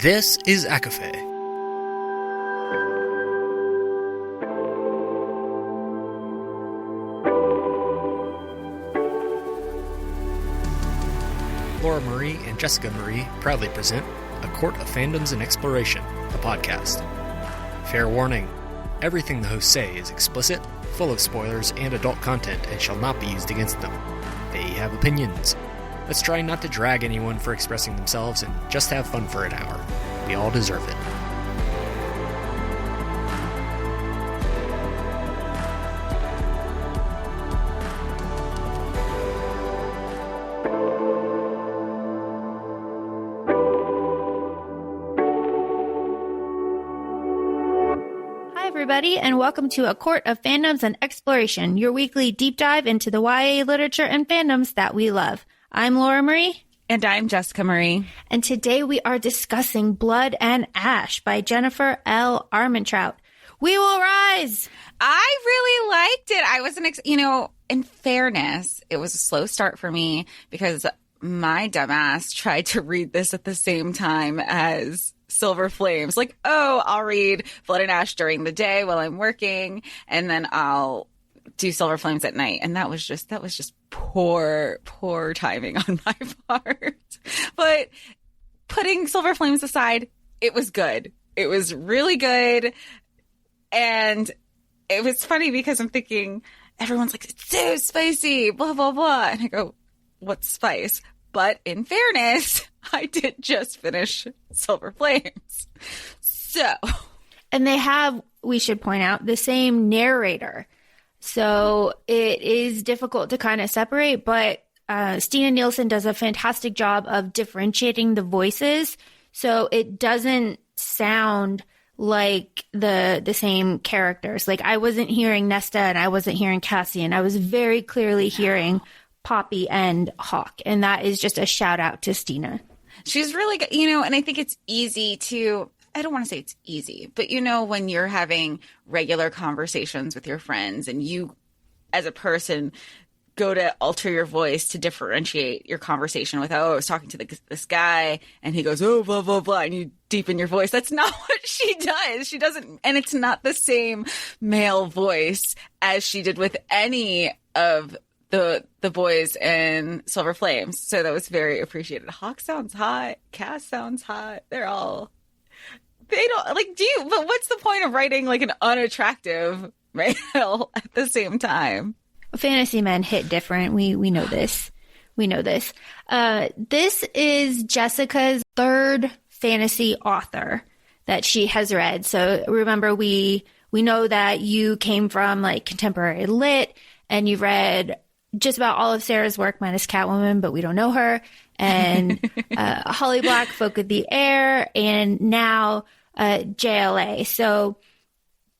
This is ACOFAE. Laura Marie and Jessica Marie proudly present A Court of Fandoms and Exploration, a podcast. Fair warning, everything the hosts say is explicit, full of spoilers and adult content and shall not be used against them. They have opinions. Let's try not to drag anyone for expressing themselves and just have fun for an hour. We all deserve it. Hi, everybody, and welcome to A Court of Fandoms and Exploration, your weekly deep dive into the YA literature and fandoms that we love. I'm Laura Marie. And I'm Jessica Marie. And today we are discussing Blood and Ash by Jennifer L. Armentrout. We will rise! I really liked it. I wasn't, in fairness, it was a slow start for me because my dumbass tried to read this at the same time as Silver Flames. Like, I'll read Blood and Ash during the day while I'm working, and then I'll do Silver Flames at night. And that was just poor timing on my part. But putting Silver Flames aside, it was good. It was really good. And it was funny because I'm thinking, everyone's like, it's so spicy, blah, blah, blah. And I go, what's spice? But in fairness, I did just finish Silver Flames. So. And they have, we should point out, the same narrator. So it is difficult to kind of separate, but Stina Nielsen does a fantastic job of differentiating the voices. So it doesn't sound like the same characters. Like I wasn't hearing Nesta and I wasn't hearing Cassian. I was very clearly hearing Poppy and Hawk. And that is just a shout out to Stina. She's really good, and I think it's easy to, I don't want to say it's easy, but when you're having regular conversations with your friends and you as a person go to alter your voice to differentiate your conversation with, I was talking to this guy and he goes, blah, blah, blah, and you deepen your voice. That's not what she does. She doesn't, and it's not the same male voice as she did with any of the boys in Silver Flames. So that was very appreciated. Hawk sounds hot. Cass sounds hot. They don't but what's the point of writing like an unattractive male at the same time? Fantasy men hit different. We know this. This is Jessica's third fantasy author that she has read. So remember, we know that you came from like contemporary lit and you've read just about all of Sarah's work minus Catwoman, but we don't know her. And Holly Black, Folk of the Air, and now JLA. So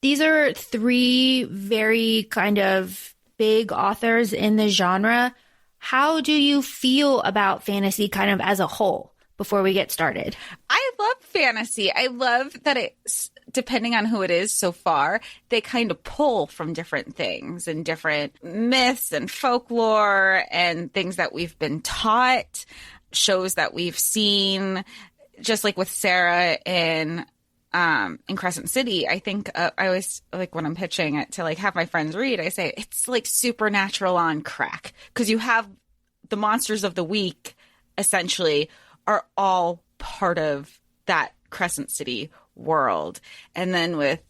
these are three very kind of big authors in the genre. How do you feel about fantasy kind of as a whole before we get started? I love fantasy. I love that it's, depending on who it is so far, they kind of pull from different things and different myths and folklore and things that we've been taught, shows that we've seen, just like with Sarah in Crescent City. I think I always, like when I'm pitching it to like have my friends read, I say it's like Supernatural on crack, because you have the monsters of the week essentially are all part of that Crescent City world. And then with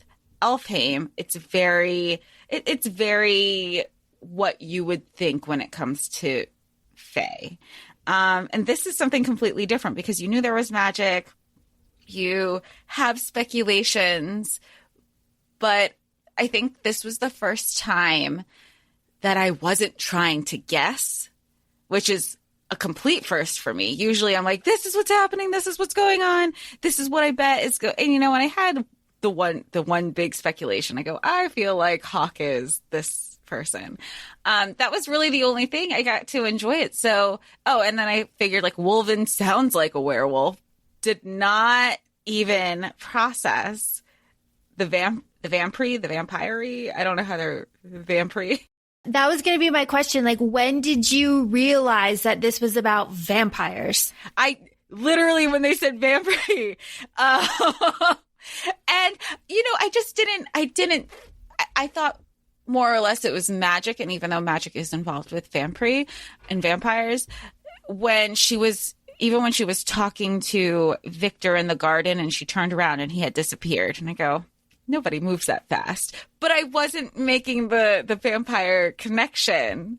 Elfheim, it's very what you would think when it comes to Fae. And this is something completely different because you knew there was magic. You have speculations, but I think this was the first time that I wasn't trying to guess, which is a complete first for me. Usually I'm like, this is what's happening. This is what's going on. This is what I bet is going. And when I had the one big speculation, I go, I feel like Hawk is this person. That was really the only thing. I got to enjoy it. So, and then I figured like Wolven sounds like a werewolf. Did not even process the vampire. I don't know how they're vampire. That was going to be my question. Like, when did you realize that this was about vampires? literally when they said vampire. And, I thought more or less it was magic. And even though magic is involved with vampire and vampires, when she was talking to Victor in the garden and she turned around and he had disappeared. And I go, nobody moves that fast. But I wasn't making the vampire connection.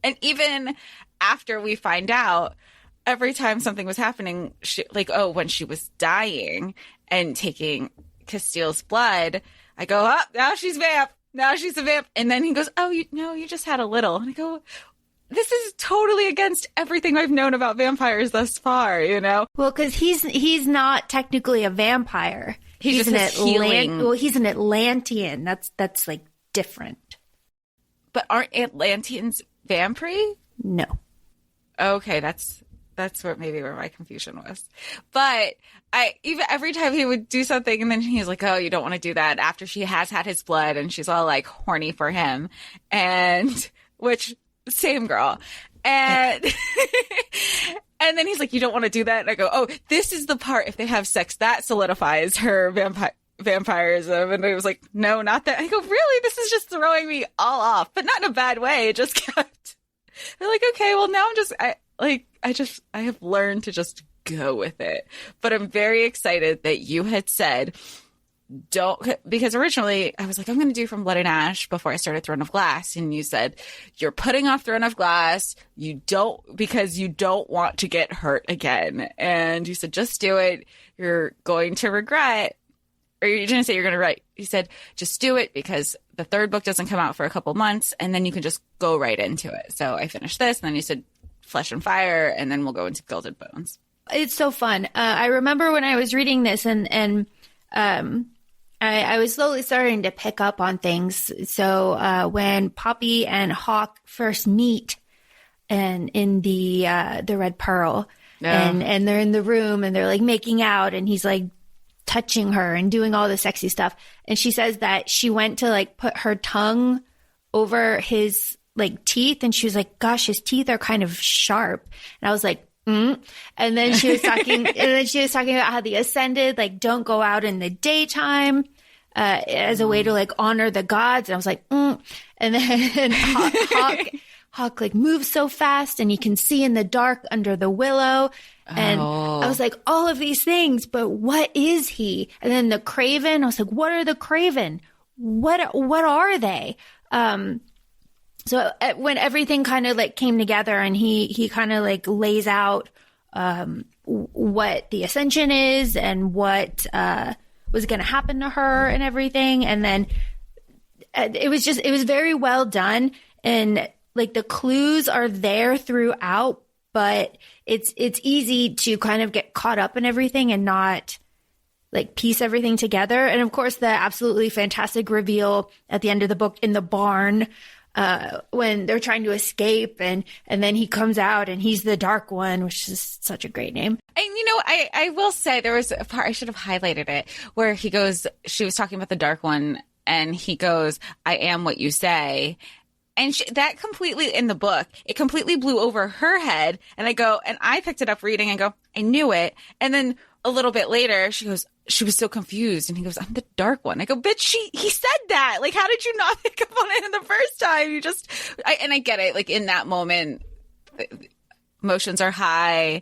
And even after we find out, every time something was happening, when she was dying and taking Castile's blood, I go, oh, now she's vamp. Now she's a vamp. And then he goes, oh, you just had a little. And I go, this is totally against everything I've known about vampires thus far, Well, because he's not technically a vampire. He's an healing. Well, he's an Atlantean. That's like different. But aren't Atlanteans vampire? No. Okay, that's where my confusion was. But every time he would do something and then he's like, oh, you don't want to do that after she has had his blood and she's all like horny for him. And which same girl. And and then he's like, you don't want to do that. And I go, oh, this is the part if they have sex that solidifies her vampirism. And I was like, no, not that. I go, really? This is just throwing me all off, but not in a bad way. It just kept. They're like, okay, well now I have learned to just go with it. But I'm very excited that you had said because originally I was like, I'm going to do From Blood and Ash before I started Throne of Glass. And you said, you're putting off Throne of Glass. Because you don't want to get hurt again. And you said, just do it. You're going to regret. Or you didn't say you're going to write. You said, just do it because the third book doesn't come out for a couple months and then you can just go right into it. So I finished this and then you said Flesh and Fire and then we'll go into Gilded Bones. It's so fun. I remember when I was reading this and I was slowly starting to pick up on things. So when Poppy and Hawk first meet and in the Red Pearl and they're in the room and they're like making out and he's like touching her and doing all the sexy stuff. And she says that she went to like put her tongue over his like teeth and she was like, gosh, his teeth are kind of sharp. And I was like, And then she was talking about how the Ascended like don't go out in the daytime as a way to like honor the gods. And I was like, And then Hawk like moves so fast and you can see in the dark under the willow. And I was like, all of these things, but what is he? And then the Craven, I was like, what are the Craven? What are they? So when everything kind of like came together and he kind of like lays out what the Ascension is and what was going to happen to her and everything. And then it was very well done. And like the clues are there throughout, but it's easy to kind of get caught up in everything and not like piece everything together. And of course, the absolutely fantastic reveal at the end of the book in the barn when they're trying to escape and then he comes out and he's the Dark One, which is such a great name. And, I will say there was a part, I should have highlighted it, where he goes, she was talking about the Dark One and he goes, I am what you say. And that completely, in the book, it completely blew over her head. And I picked it up reading and go, I knew it. And then a little bit later, she goes, she was so confused. And he goes, I'm the Dark One. I go, bitch, he said that. Like, how did you not pick up on it in the first time? I get it. Like, in that moment, emotions are high.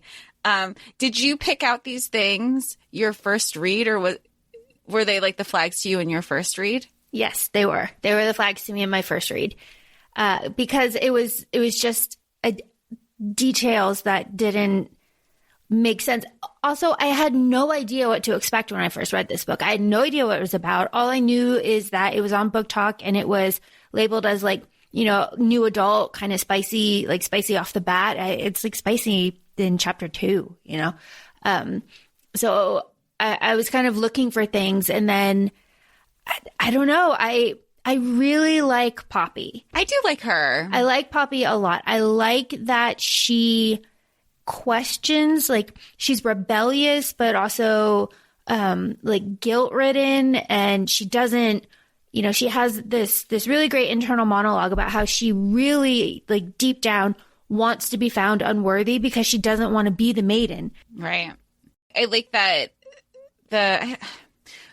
Did you pick out these things your first read, or were they like the flags to you in your first read? Yes, they were. They were the flags to me in my first read. Because it was just details that didn't make sense. Also, I had no idea what to expect when I first read this book. I had no idea what it was about. All I knew is that it was on Book Talk and it was labeled as like, new adult, kind of spicy, like spicy off the bat. It's like spicy in chapter 2, So I was kind of looking for things, and then I don't know. I really like Poppy. I do like her. I like Poppy a lot. I like that she questions, like she's rebellious, but also like guilt-ridden, and she doesn't, she has this really great internal monologue about how she really like deep down wants to be found unworthy because she doesn't want to be the maiden. Right. I like that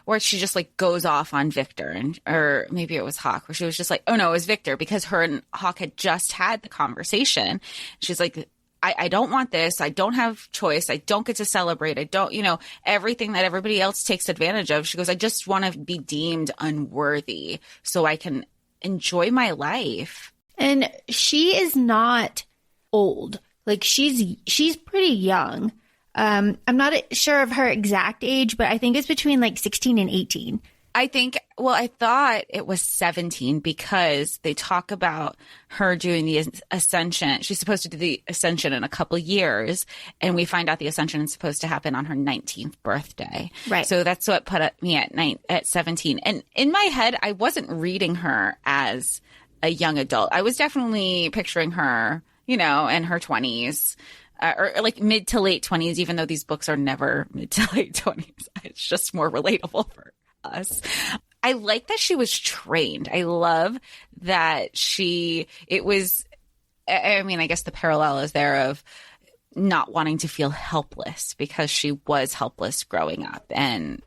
where she just like goes off on Victor, or maybe it was Hawk, where she was just like, oh no, it was Victor, because her and Hawk had just had the conversation. She's like, I don't want this. I don't have choice. I don't get to celebrate. I don't, everything that everybody else takes advantage of. She goes, I just want to be deemed unworthy so I can enjoy my life. And she is not old. Like she's pretty young. I'm not sure of her exact age, but I think it's between like 16 and 18. I thought it was 17 because they talk about her doing the Ascension. She's supposed to do the Ascension in a couple years, and we find out the Ascension is supposed to happen on her 19th birthday. Right. So that's what put me at 17. And in my head, I wasn't reading her as a young adult. I was definitely picturing her, in her 20s. Or like mid to late 20s, even though these books are never mid to late 20s. It's just more relatable for us. I like that she was trained. I love that I guess the parallel is there of not wanting to feel helpless because she was helpless growing up. And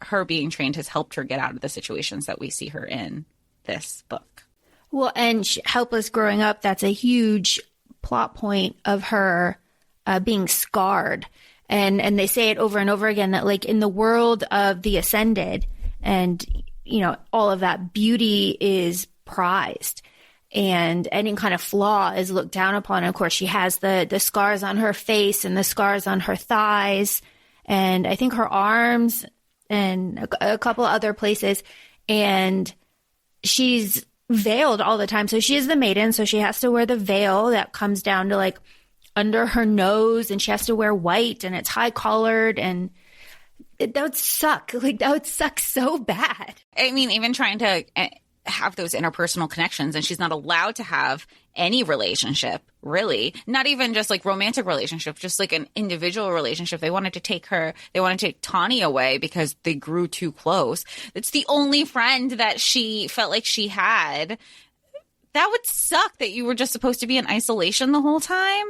her being trained has helped her get out of the situations that we see her in this book. Well, and helpless growing up, that's a huge plot point of her being scarred. And they say it over and over again that like in the world of the Ascended and, all of that, beauty is prized and any kind of flaw is looked down upon. And of course, she has the scars on her face and the scars on her thighs and I think her arms and a couple of other places. And she's veiled all the time. So she is the maiden. So she has to wear the veil that comes down to like under her nose, and she has to wear white and it's high collared, and that would suck. Like that would suck so bad. I mean, even trying to have those interpersonal connections, and she's not allowed to have any relationship, really. Not even just like romantic relationship, just like an individual relationship. They wanted to take Tawny away because they grew too close. It's the only friend that she felt like she had. That would suck that you were just supposed to be in isolation the whole time.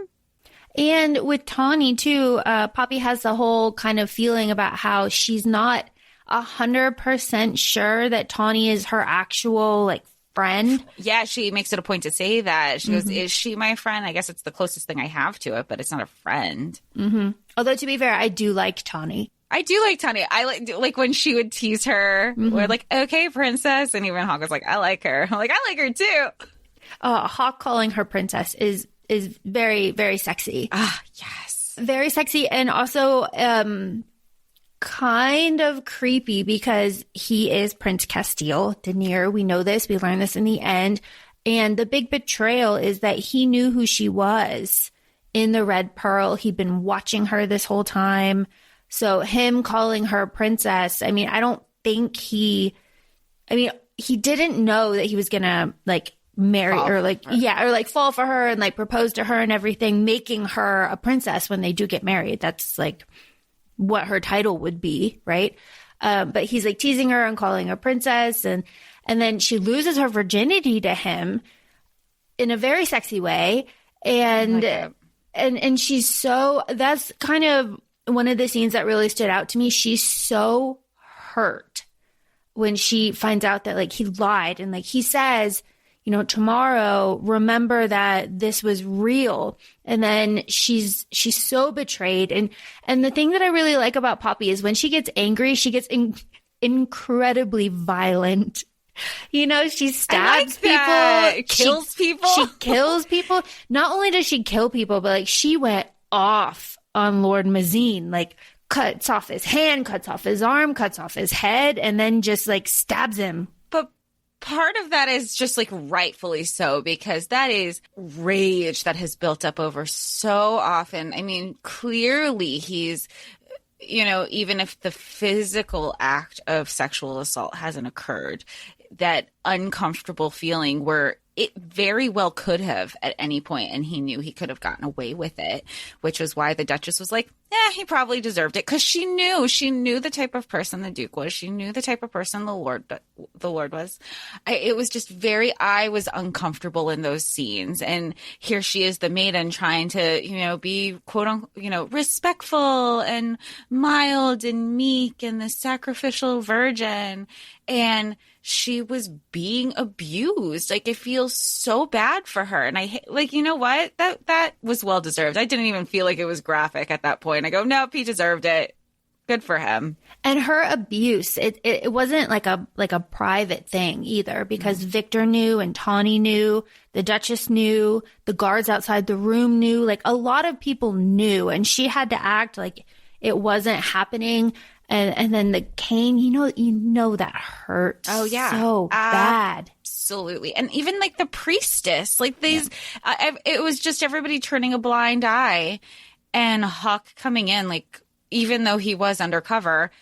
And with Tawny too, Poppy has the whole kind of feeling about how she's not 100% sure that Tawny is her actual like friend. Yeah, she makes it a point to say that. She goes, is she my friend? I guess it's the closest thing I have to it, but it's not a friend. Mm-hmm. Although to be fair, I do like Tawny. I do like Tawny. I like when she would tease her. We're like, okay, princess. And even Hawk was like, I like her. I'm like, I like her too. Hawk calling her princess is very, very sexy. Ah, yes. Very sexy, and also kind of creepy because he is Prince Castile Denier. We know this. We learn this in the end. And the big betrayal is that he knew who she was in the Red Pearl. He'd been watching her this whole time. So him calling her princess, I mean, I don't think he didn't know that he was going to like marry or like, yeah, or like fall for her and like propose to her and everything, making her a princess when they do get married. That's like what her title would be, right? But he's like teasing her and calling her princess, and then she loses her virginity to him in a very sexy way, and she's so, that's kind of one of the scenes that really stood out to me. She's so hurt when she finds out that like he lied, and like he says, tomorrow, remember that this was real. And then she's so betrayed. And the thing that I really like about Poppy is when she gets angry, she gets incredibly violent. She stabs people, kills people. She kills people. Not only does she kill people, but like she went off on Lord Mazine, like cuts off his hand, cuts off his arm, cuts off his head, and then just like stabs him. Part of that is just like rightfully so, because that is rage that has built up over so often. I mean, clearly he's, even if the physical act of sexual assault hasn't occurred, that uncomfortable feeling where it very well could have at any point, and he knew he could have gotten away with it, which was why the Duchess was like, he probably deserved it, because she knew the type of person the Duke was. She knew the type of person the Lord was. It was just I was uncomfortable in those scenes. And here she is, the maiden, trying to, be quote unquote, respectful and mild and meek and the sacrificial virgin. And she was being abused. Like, it feels so bad for her. And you know what? That was well deserved. I didn't even feel like it was graphic at that point. I go, nope, he deserved it. Good for him. And her abuse, it wasn't like a private thing either, because Victor knew and Tawny knew, the Duchess knew, the guards outside the room knew, like a lot of people knew, and she had to act like it wasn't happening. And then the cane, that hurt. Oh, yeah. So bad. Absolutely. And even like the priestess, like these, it was just everybody turning a blind eye, and Hawk coming in, like, even though he was undercover,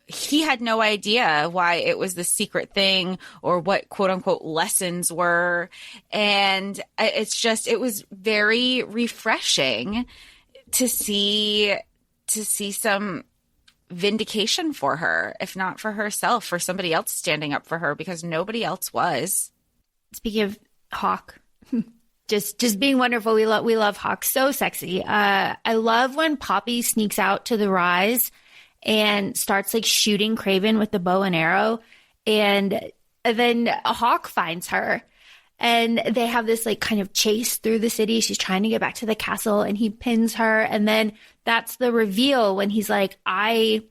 he had no idea why it was the secret thing or what quote unquote lessons were. And it was very refreshing to see some vindication for her, if not for herself, for somebody else standing up for her, because nobody else was. Speaking of Hawk, just being wonderful. We love Hawk. So sexy. I love when Poppy sneaks out to the rise and starts like shooting Craven with the bow and arrow, and then Hawk finds her. And they have this like kind of chase through the city. She's trying to get back to the castle, and he pins her. And then that's the reveal when he's like, I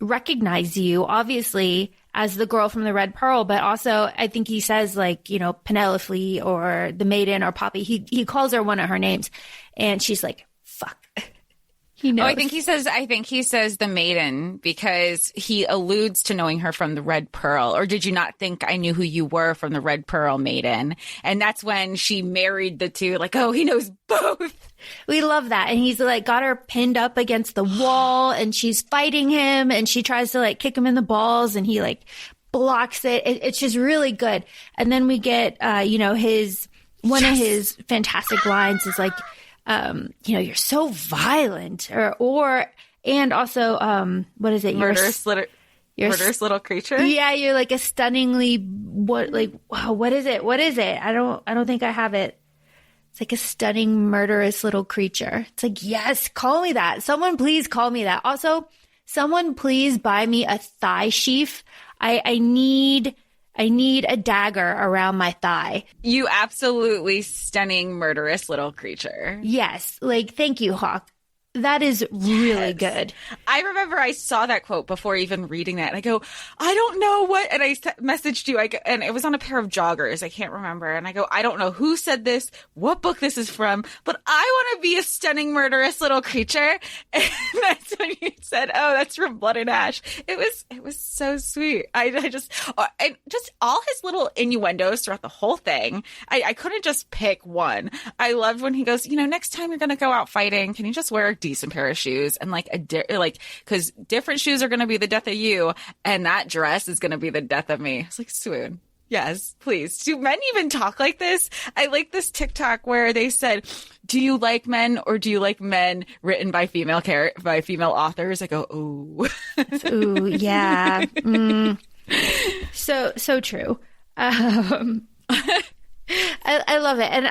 recognize you, obviously, as the girl from the Red Pearl. But also, I think he says like, Penelope or the maiden or Poppy. He calls her one of her names. And she's like, fuck. He knows. Oh, I think he says the maiden, because he alludes to knowing her from the Red Pearl. Or did you not think I knew who you were from the Red Pearl, maiden? And that's when she married the two. Like, oh, he knows both. We love that. And he's like got her pinned up against the wall, and she's fighting him, and she tries to like kick him in the balls, and he like blocks it. It's just really good. And then we get, one of his fantastic lines is like, you're so violent, and also, what is it? Murderous little creature. Yeah. You're like a stunningly, what is it? What is it? I don't think I have it. It's like a stunning, murderous little creature. It's like, yes, call me that. Someone please call me that. Also, someone please buy me a thigh sheath. I need a dagger around my thigh. You absolutely stunning, murderous little creature. Yes. Like, thank you, Hawk. That is really good. I remember I saw that quote before even reading that. And I go, I don't know what. And I messaged you. And it was on a pair of joggers. I can't remember. And I go, I don't know who said this, what book this is from, but I want to be a stunning, murderous little creature. And that's when you said, oh, that's from Blood and Ash. It was so sweet. I just all his little innuendos throughout the whole thing. I couldn't just pick one. I loved when he goes, next time you're going to go out fighting, can you just wear a decent pair of shoes, and because different shoes are going to be the death of you, and that dress is going to be the death of me. It's like, swoon. Yes, please. Do men even talk like this? I like this TikTok where they said, do you like men, or do you like men written by female authors? I go, ooh. Ooh, yeah. So true. I love it. And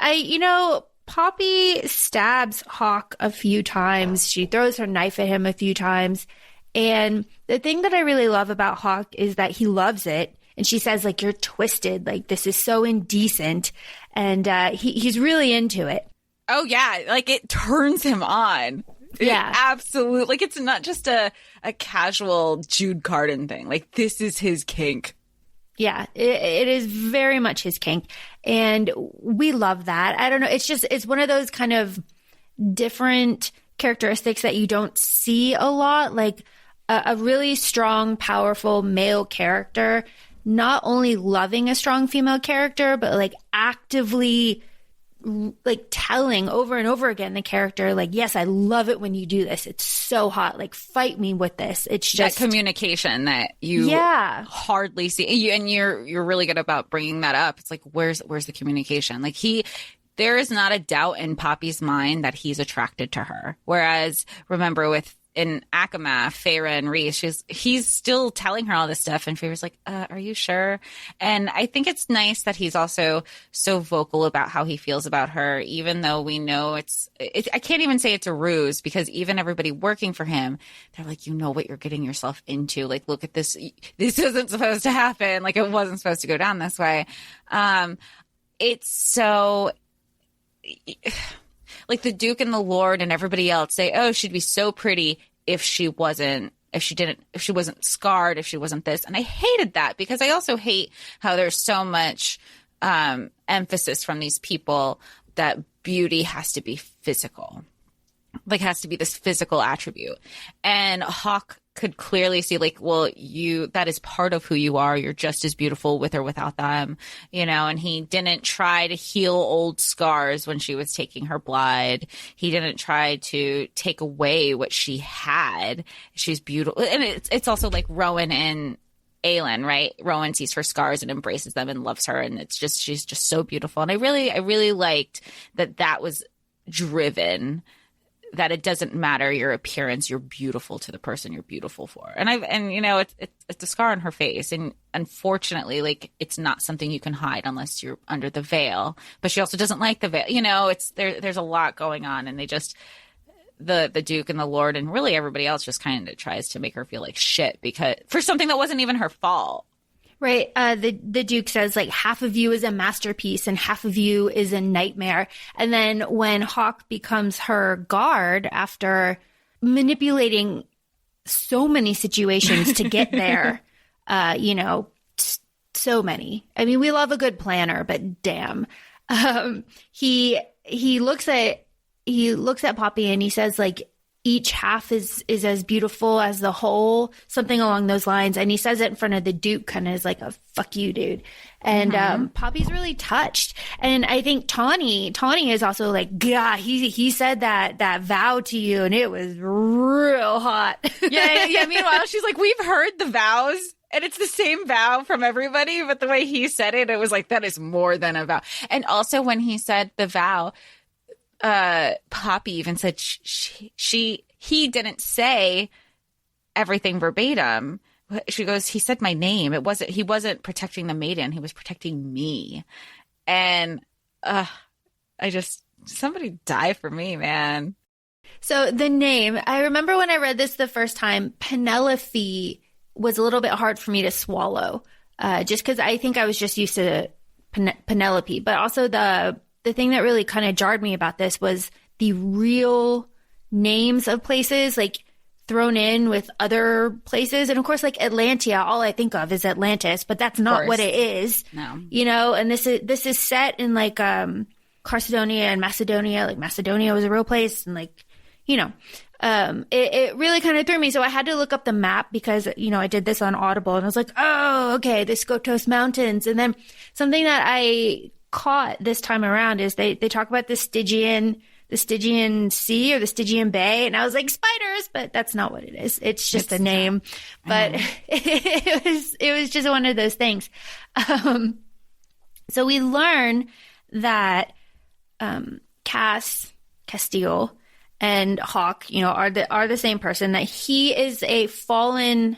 Poppy stabs Hawk a few times. She throws her knife at him a few times. And the thing that I really love about Hawk is that he loves it. And she says, like, you're twisted. Like, this is so indecent. And he's really into it. Oh, yeah. Like, it turns him on. Yeah. Absolutely. Like, it's not just a casual Jude Carden thing. Like, this is his kink. Yeah, it is very much his kink. And we love that. I don't know. It's one of those kind of different characteristics that you don't see a lot. Like a really strong, powerful male character, not only loving a strong female character, but like actively like telling over and over again the character, like, yes, I love it when you do this. It's so hot. Like, fight me with this. It's just that communication that you hardly see. And you're really good about bringing that up. It's like, where's the communication? Like, there is not a doubt in Poppy's mind that he's attracted to her. Whereas, remember, with in ACOFAE, Feyre and Rhys, he's still telling her all this stuff, and Feyre's like, are you sure? And I think it's nice that he's also so vocal about how he feels about her, even though we know I can't even say it's a ruse, because even everybody working for him, they're like, you know what you're getting yourself into. Like, look at this. This isn't supposed to happen. Like, it wasn't supposed to go down this way. It's so... Like the Duke and the Lord and everybody else say, oh, she'd be so pretty if she wasn't scarred, if she wasn't this. And I hated that, because I also hate how there's so much emphasis from these people that beauty has to be physical, like has to be this physical attribute. And Hawk could clearly see, like, well, that is part of who you are. You're just as beautiful with or without them, and he didn't try to heal old scars when she was taking her blood. He didn't try to take away what she had. She's beautiful. And it's also like Rowan and Aelin, right? Rowan sees her scars and embraces them and loves her. And she's just so beautiful. And I really liked that was driven, that it doesn't matter your appearance, you're beautiful to the person you're beautiful for. And it's a scar on her face, and unfortunately, like, it's not something you can hide unless you're under the veil. But she also doesn't like the veil. There's a lot going on, and they just the Duke and the Lord and really everybody else just kind of tries to make her feel like shit because for something that wasn't even her fault. Right. The Duke says, like, half of you is a masterpiece and half of you is a nightmare. And then when Hawk becomes her guard after manipulating so many situations to get there, so many. I mean, we love a good planner, but damn. He looks at Poppy and he says, like, each half is as beautiful as the whole, something along those lines. And he says it in front of the Duke, kind of is like a fuck you, dude. And Poppy's really touched. And I think Tawny is also like, yeah, he said that vow to you and it was real hot. Yeah. Meanwhile, she's like, we've heard the vows. And it's the same vow from everybody, but the way he said it, it was like, that is more than a vow. And also when he said the vow, Poppy even said he didn't say everything verbatim. She goes, he said my name. He wasn't protecting the maiden. He was protecting me. And somebody die for me, man. So the name, I remember when I read this the first time, Penelope was a little bit hard for me to swallow, just because I think I was just used to Penelope, but also the thing that really kind of jarred me about this was the real names of places, like, thrown in with other places. And of course, like, Atlantia, all I think of is Atlantis, but that's not what it is. No. And this is set in, like, Carcedonia and Macedonia. Like, Macedonia was a real place, and, like, it really kind of threw me. So I had to look up the map because, I did this on Audible, and I was like, oh, okay, the Skotos Mountains. And then something that I caught this time around is they talk about the Stygian Sea or the Stygian Bay, and I was like, spiders, but that's not what it is. It's just a name. But it was just one of those things. So we learn that Castile and Hawk, are the same person, that he is a fallen,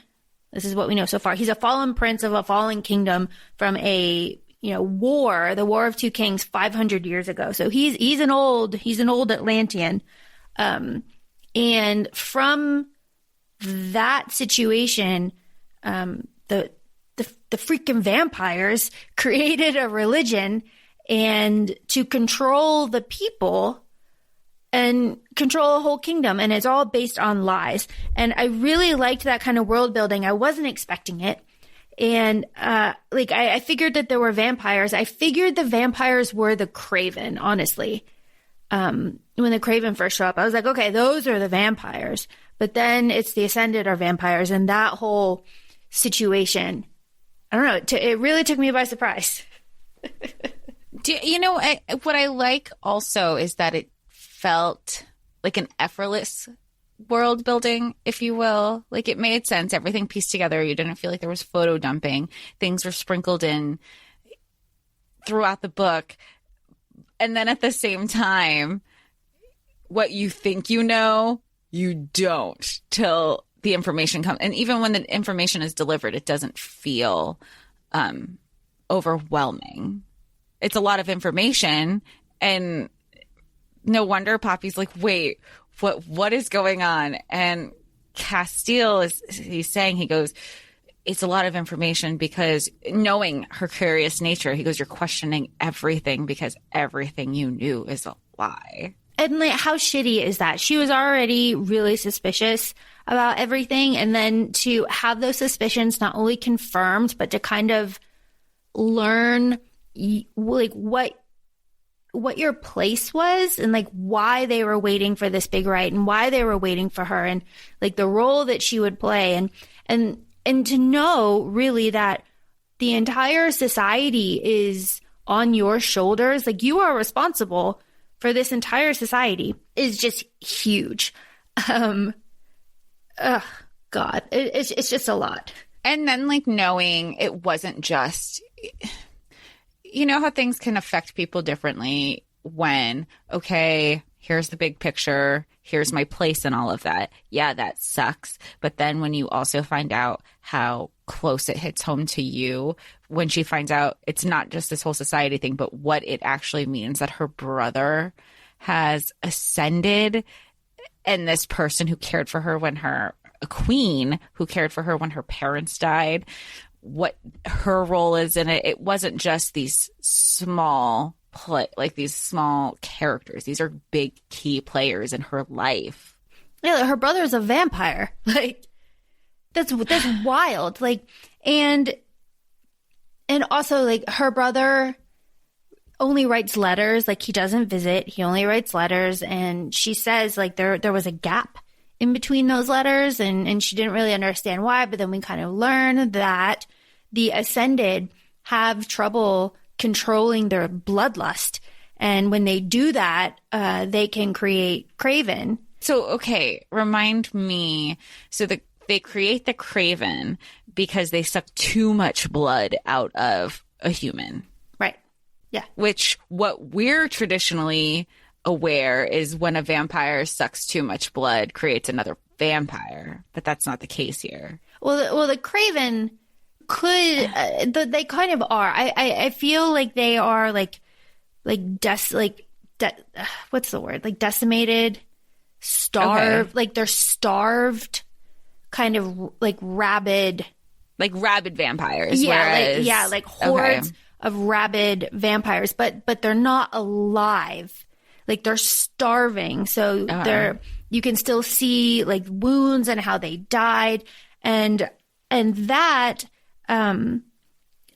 this is what we know so far, he's a fallen prince of a fallen kingdom from a the War of Two Kings 500 years ago. So he's an old Atlantean. And from that situation, the freaking vampires created a religion and to control the people and control a whole kingdom. And it's all based on lies. And I really liked that kind of world building. I wasn't expecting it. And, I figured that there were vampires. I figured the vampires were the Craven, honestly. When the Craven first show up, I was like, okay, those are the vampires. But then it's the Ascended are vampires, and that whole situation, I don't know, it really took me by surprise. What I like also is that it felt like an effortless world building, if you will. Like, it made sense. Everything pieced together. You didn't feel like there was photo dumping. Things were sprinkled in throughout the book. And then at the same time, what you think you don't till the information comes. And even when the information is delivered, it doesn't feel overwhelming. It's a lot of information, and no wonder Poppy's like, wait, what is going on? And Castile he's saying, he goes, it's a lot of information because knowing her curious nature, he goes, you're questioning everything because everything you knew is a lie. And like, how shitty is that? She was already really suspicious about everything. And then to have those suspicions not only confirmed, but to kind of learn like what your place was and like why they were waiting for this big right and why they were waiting for her and like the role that she would play and to know really that the entire society is on your shoulders, like you are responsible for this entire society, is just huge. God, it's just a lot. And then like knowing it wasn't just, you know how things can affect people differently when, okay, here's the big picture, here's my place in all of that. Yeah, that sucks. But then when you also find out how close it hits home to you, when she finds out it's not just this whole society thing, but what it actually means that her brother has ascended, and this person who cared for her a queen who cared for her when her parents died, what her role is in it. It wasn't just these small these small characters. These are big key players in her life. Yeah, her brother's a vampire. Like that's wild. Like and also like her brother only writes letters. Like he doesn't visit. He only writes letters. And she says like there was a gap in between those letters, and she didn't really understand why. But then we kind of learn that the Ascended have trouble controlling their bloodlust. And when they do that, they can create Craven. So, okay, remind me. So they create the Craven because they suck too much blood out of a human. Right. Yeah. Which what we're traditionally aware is when a vampire sucks too much blood, creates another vampire. But that's not the case here. Well, the Craven could they kind of are. I feel like they are what's the word? Like decimated, starved. Okay. Like they're starved, kind of like rabid vampires. Yeah, like hordes of rabid vampires, but they're not alive. Like they're starving, so you can still see like wounds and how they died, and that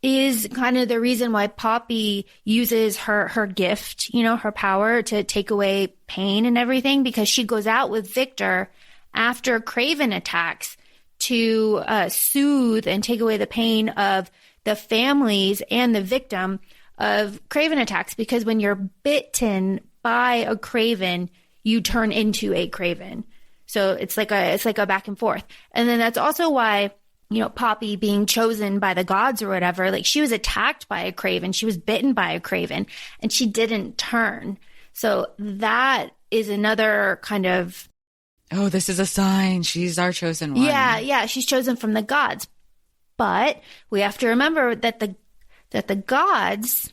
is kind of the reason why Poppy uses her gift, you know, her power to take away pain and everything, because she goes out with Victor after Craven attacks to soothe and take away the pain of the families and the victim of Craven attacks, because when you're bitten by a Craven, you turn into a Craven. So it's like a back and forth. And then that's also why, you know, Poppy being chosen by the gods or whatever, like she was attacked by a Craven, she was bitten by a Craven, and she didn't turn. So that is another kind of, oh, this is a sign. She's our chosen one. Yeah, she's chosen from the gods. But we have to remember that the gods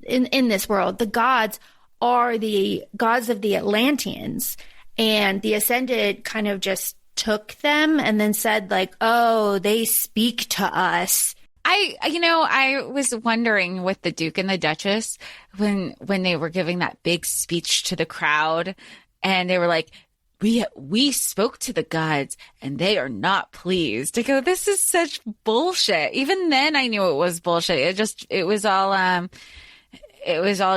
in this world, the gods are the gods of the Atlanteans, and the Ascended kind of just took them and then said like, oh, they speak to us. I was wondering with the Duke and the Duchess when they were giving that big speech to the crowd, and they were like, we spoke to the gods and they are not pleased. I go, this is such bullshit. Even then I knew it was bullshit. It was all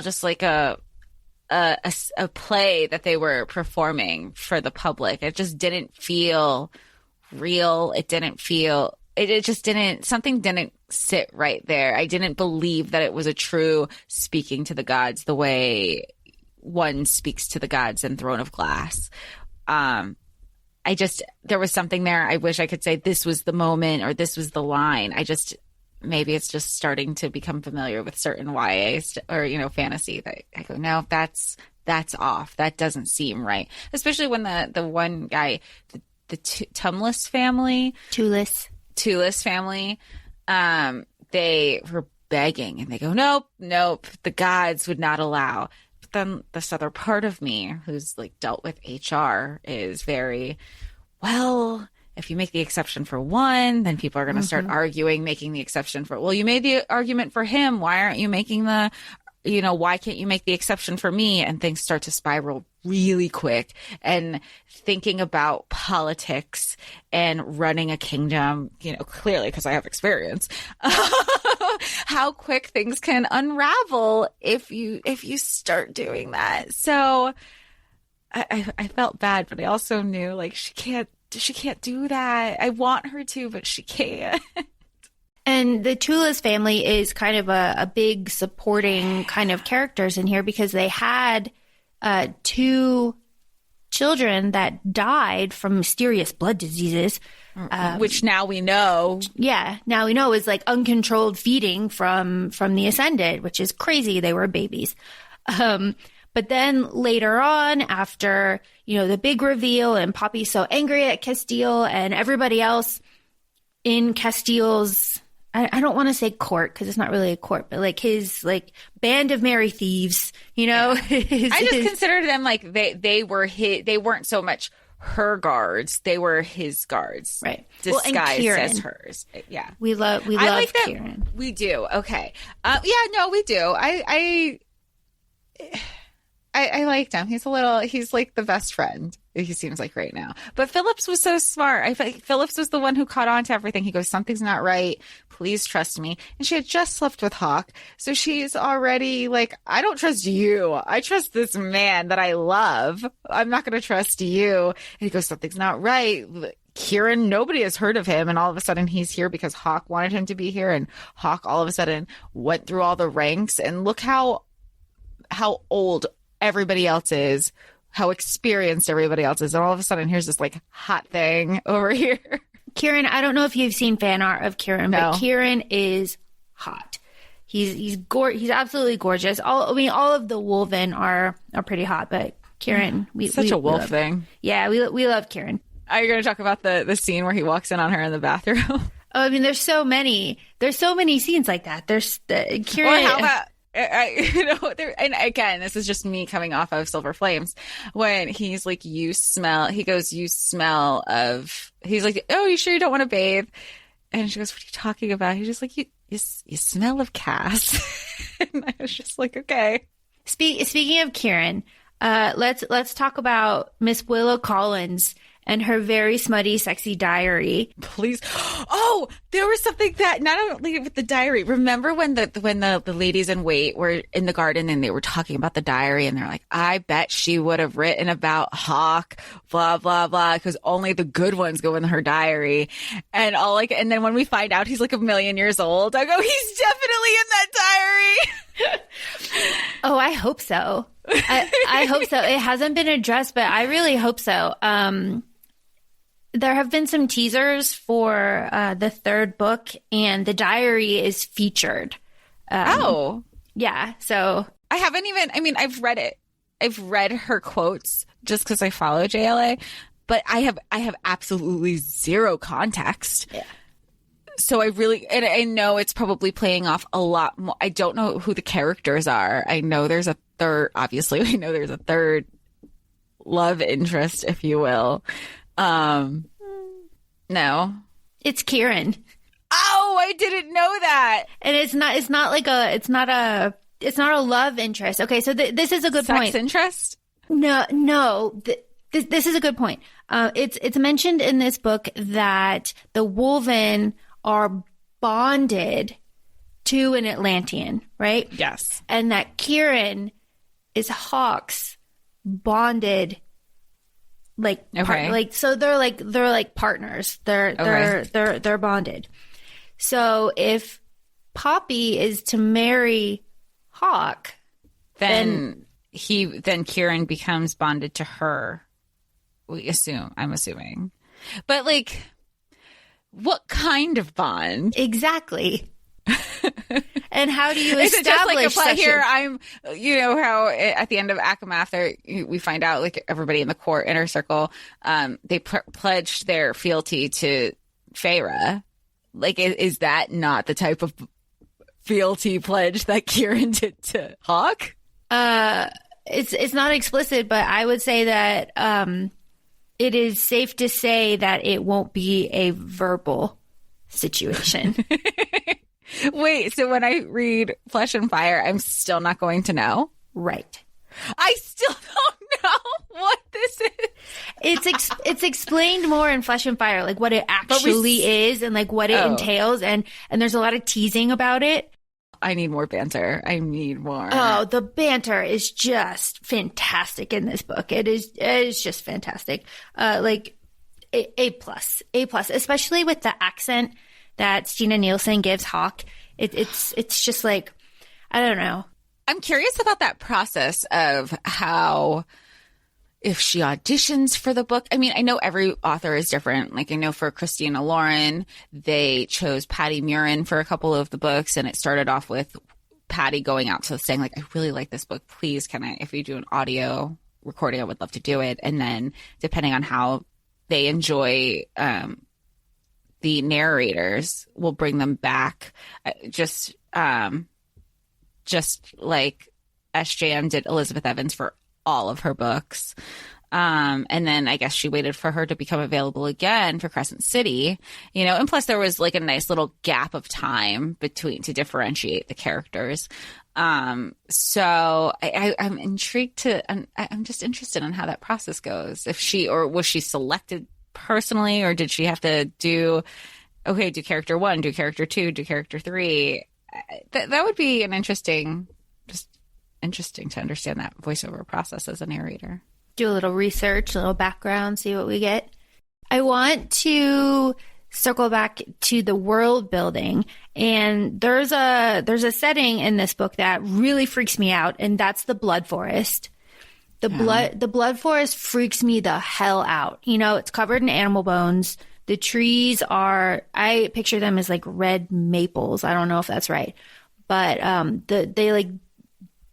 just like a play that they were performing for the public. It just didn't feel real. It just didn't, something didn't sit right there. I didn't believe that it was a true speaking to the gods the way one speaks to the gods in Throne of Glass. There was something there. I wish I could say this was the moment or this was the line. Maybe it's just starting to become familiar with certain YA or, fantasy that I go, no, that's that's off. That doesn't seem right. Especially when the one guy, the Tumlis family, Tulis family, they were begging and they go, nope, the gods would not allow. But then this other part of me who's like dealt with HR is very, well, if you make the exception for one, then people are going to start arguing, making the exception for, well, you made the argument for him. Why aren't you making why can't you make the exception for me? And things start to spiral really quick. And thinking about politics and running a kingdom, clearly because I have experience, how quick things can unravel if you start doing that. So I felt bad, but I also knew like she can't do that. I want her to, but she can't. And the Tulis family is kind of a big supporting kind of characters in here because they had 2 children that died from mysterious blood diseases. Which now we know. Yeah, now we know is like uncontrolled feeding from the Ascended, which is crazy. They were babies. But then later on, after, the big reveal and Poppy's so angry at Castile and everybody else in Castile's, I don't want to say court because it's not really a court, but like his like band of merry thieves, Yeah. I just considered them like they weren't so much her guards, they were his guards, right? Disguised as hers. Yeah, we love like Kieran. We do. Okay. We do. I liked him. He's like the best friend, he seems like right now. But Phillips was so smart. I feel like Phillips was the one who caught on to everything. He goes, something's not right. Please trust me. And she had just slept with Hawk. So she's already like, I don't trust you. I trust this man that I love. I'm not going to trust you. And he goes, something's not right. Kieran, nobody has heard of him. And all of a sudden he's here because Hawk wanted him to be here. And Hawk all of a sudden went through all the ranks. And look how old everybody else is, how experienced everybody else is. And all of a sudden, here's this like hot thing over here. Kieran, I don't know if you've seen fan art of Kieran, but Kieran is hot. He's absolutely gorgeous. All of the Wolven are pretty hot, but Kieran, such a wolf thing. Yeah, we love Kieran. Are you going to talk about the scene where he walks in on her in the bathroom? Oh, I mean, there's so many scenes like that. There's Kieran. Or how about, and again, this is just me coming off of Silver Flames when he's like, he's like, oh, you sure you don't want to bathe? And she goes, what are you talking about? He's just like, you smell of Cass. And I was just like, okay. Speaking of Kieran, let's talk about Miss Willow Collins and her very smutty, sexy diary. Please. Oh, there was something that not only with the diary. Remember when the ladies in wait were in the garden and they were talking about the diary and they're like, I bet she would have written about Hawk, blah, blah, blah, because only the good ones go in her diary. And and then when we find out he's like 1,000,000 years old, I go, he's definitely in that diary. Oh, I hope so. I hope so. It hasn't been addressed, but I really hope so. There have been some teasers for the 3rd book, and the diary is featured. Yeah. So I haven't even, I've read it. I've read her quotes just because I follow JLA, but I have absolutely zero context. Yeah. So and I know it's probably playing off a lot more. I don't know who the characters are. I know there's a third, obviously, I know there's a third love interest, if you will. No. It's Kieran. Oh, I didn't know that. And it's not a love interest. Okay, so this is a good point. Sex interest? No. This is a good point. It's mentioned in this book that the Wolven are bonded to an Atlantean, right? Yes. And that Kieran is Hawk's bonded, like, so they're like partners. They're bonded. So if Poppy is to marry Hawk, then Kieran becomes bonded to her. I'm assuming. But like, what kind of bond? Exactly. And how do you Is it just like a establish plot such here? a... You know how at the end of ACOFAE, we find out like everybody in the court inner circle, they pledged their fealty to Feyre. Like, is that not the type of fealty pledge that Kieran did to Hawke? It's not explicit, but I would say that it is safe to say that it won't be a verbal situation. Wait, so when I read Flesh and Fire, I'm still not going to know? Right. I still don't know what this is. It's explained more in Flesh and Fire, like what it actually is and like what it entails, and there's a lot of teasing about it. I need more banter. I need more. Oh, the banter is just fantastic in this book. It is just fantastic. Like A plus, especially with the accent that Stina Nielsen gives Hawke. It's just like, I don't know. I'm curious about that process of how, if she auditions for the book. I mean, I know every author is different. Like, I know for Christina Lauren, they chose Patty Murin for a couple of the books, and it started off with Patty going out to saying, like, I really like this book. Please, if you do an audio recording, I would love to do it. And then depending on how they enjoy the narrators, will bring them back. Just like SJM did Elizabeth Evans for all of her books. And then I guess she waited for her to become available again for Crescent City, you know, and plus there was like a nice little gap of time between to differentiate the characters. So I'm intrigued I'm just interested in how that process goes. Was she selected personally, or did she have to do character 1, do character 2, do character 3? That would be an interesting to understand that voiceover process as a narrator. Do a little research, a little background, see what we get. I want to circle back to the world building, and there's a setting in this book that really freaks me out, and that's the Blood Forest. The Blood Forest freaks me the hell out. You know, it's covered in animal bones. The trees I picture them as like red maples. I don't know if that's right, but they like,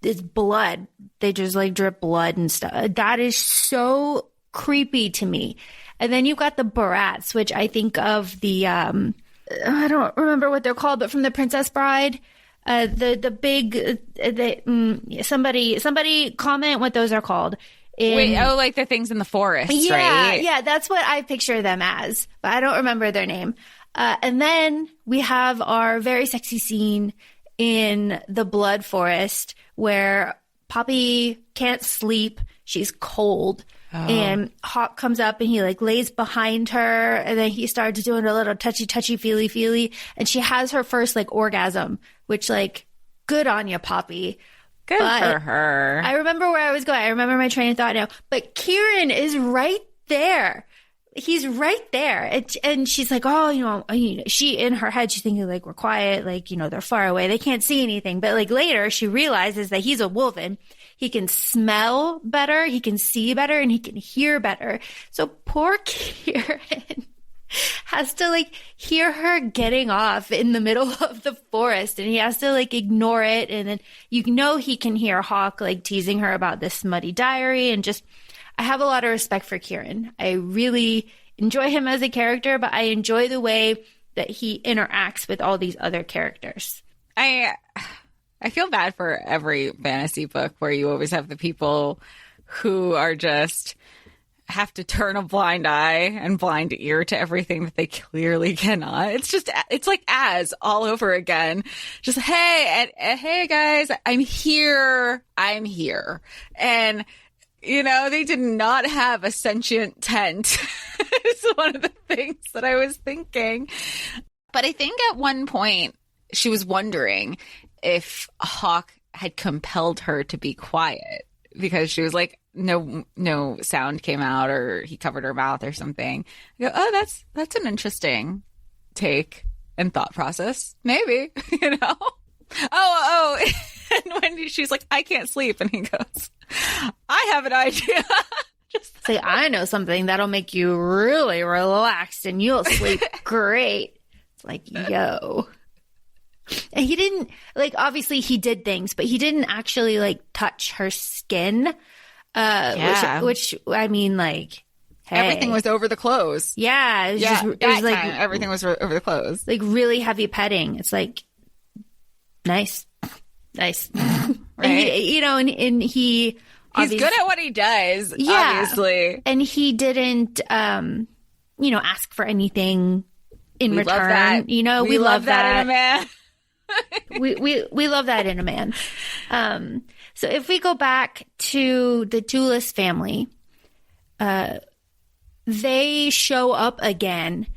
it's blood. They just like drip blood and stuff. That is so creepy to me. And then you've got the Barats, which I think of the I don't remember what they're called, but from The Princess Bride, the big somebody comment what those are called. Like the things in the forest, right? Yeah, that's what I picture them as, but I don't remember their name. And then we have our very sexy scene in the Blood Forest where Poppy can't sleep. She's cold. And Hawke comes up and he like lays behind her, and then he starts doing a little touchy, feely. And she has her first like orgasm, which like, good on you, Poppy. Good for her. I remember where I was going. I remember my train of thought now. But Kieran is right there. He's right there. And she's like, oh, you know, she, in her head, she's thinking like, we're quiet. Like, you know, they're far away. They can't see anything. But like later she realizes that he's a wolven. He can smell better. He can see better, and he can hear better. So poor Kieran has to like hear her getting off in the middle of the forest, and he has to like ignore it. And then, you know, he can hear Hawke like teasing her about this smutty diary, and just, I have a lot of respect for Kieran. I really enjoy him as a character, but I enjoy the way that he interacts with all these other characters. I feel bad for every fantasy book where you always have the people who are just have to turn a blind eye and blind ear to everything that they clearly cannot. It's like Az all over again. Just, hey guys, I'm here. And, you know, they did not have a sentient tent. It's one of the things that I was thinking. But I think at one point she was wondering if Hawke had compelled her to be quiet, because she was like, no sound came out, or he covered her mouth or something. I go, oh, that's an interesting take and thought process. Maybe, you know? Oh. And when she's like, I can't sleep. And he goes, I have an idea. Just say, I know something that'll make you really relaxed and you'll sleep great. It's like, yo. And he didn't, like, obviously he did things, but he didn't actually, like, touch her skin. Which I mean, like, hey. Everything was over the clothes. Yeah. It was like, everything was over the clothes. Like, really heavy petting. It's like, nice. Right. And he's good at what he does, obviously. And he didn't, ask for anything in return. Love that. We love that in a man. we love that in a man. So if we go back to the Toulis family, they show up again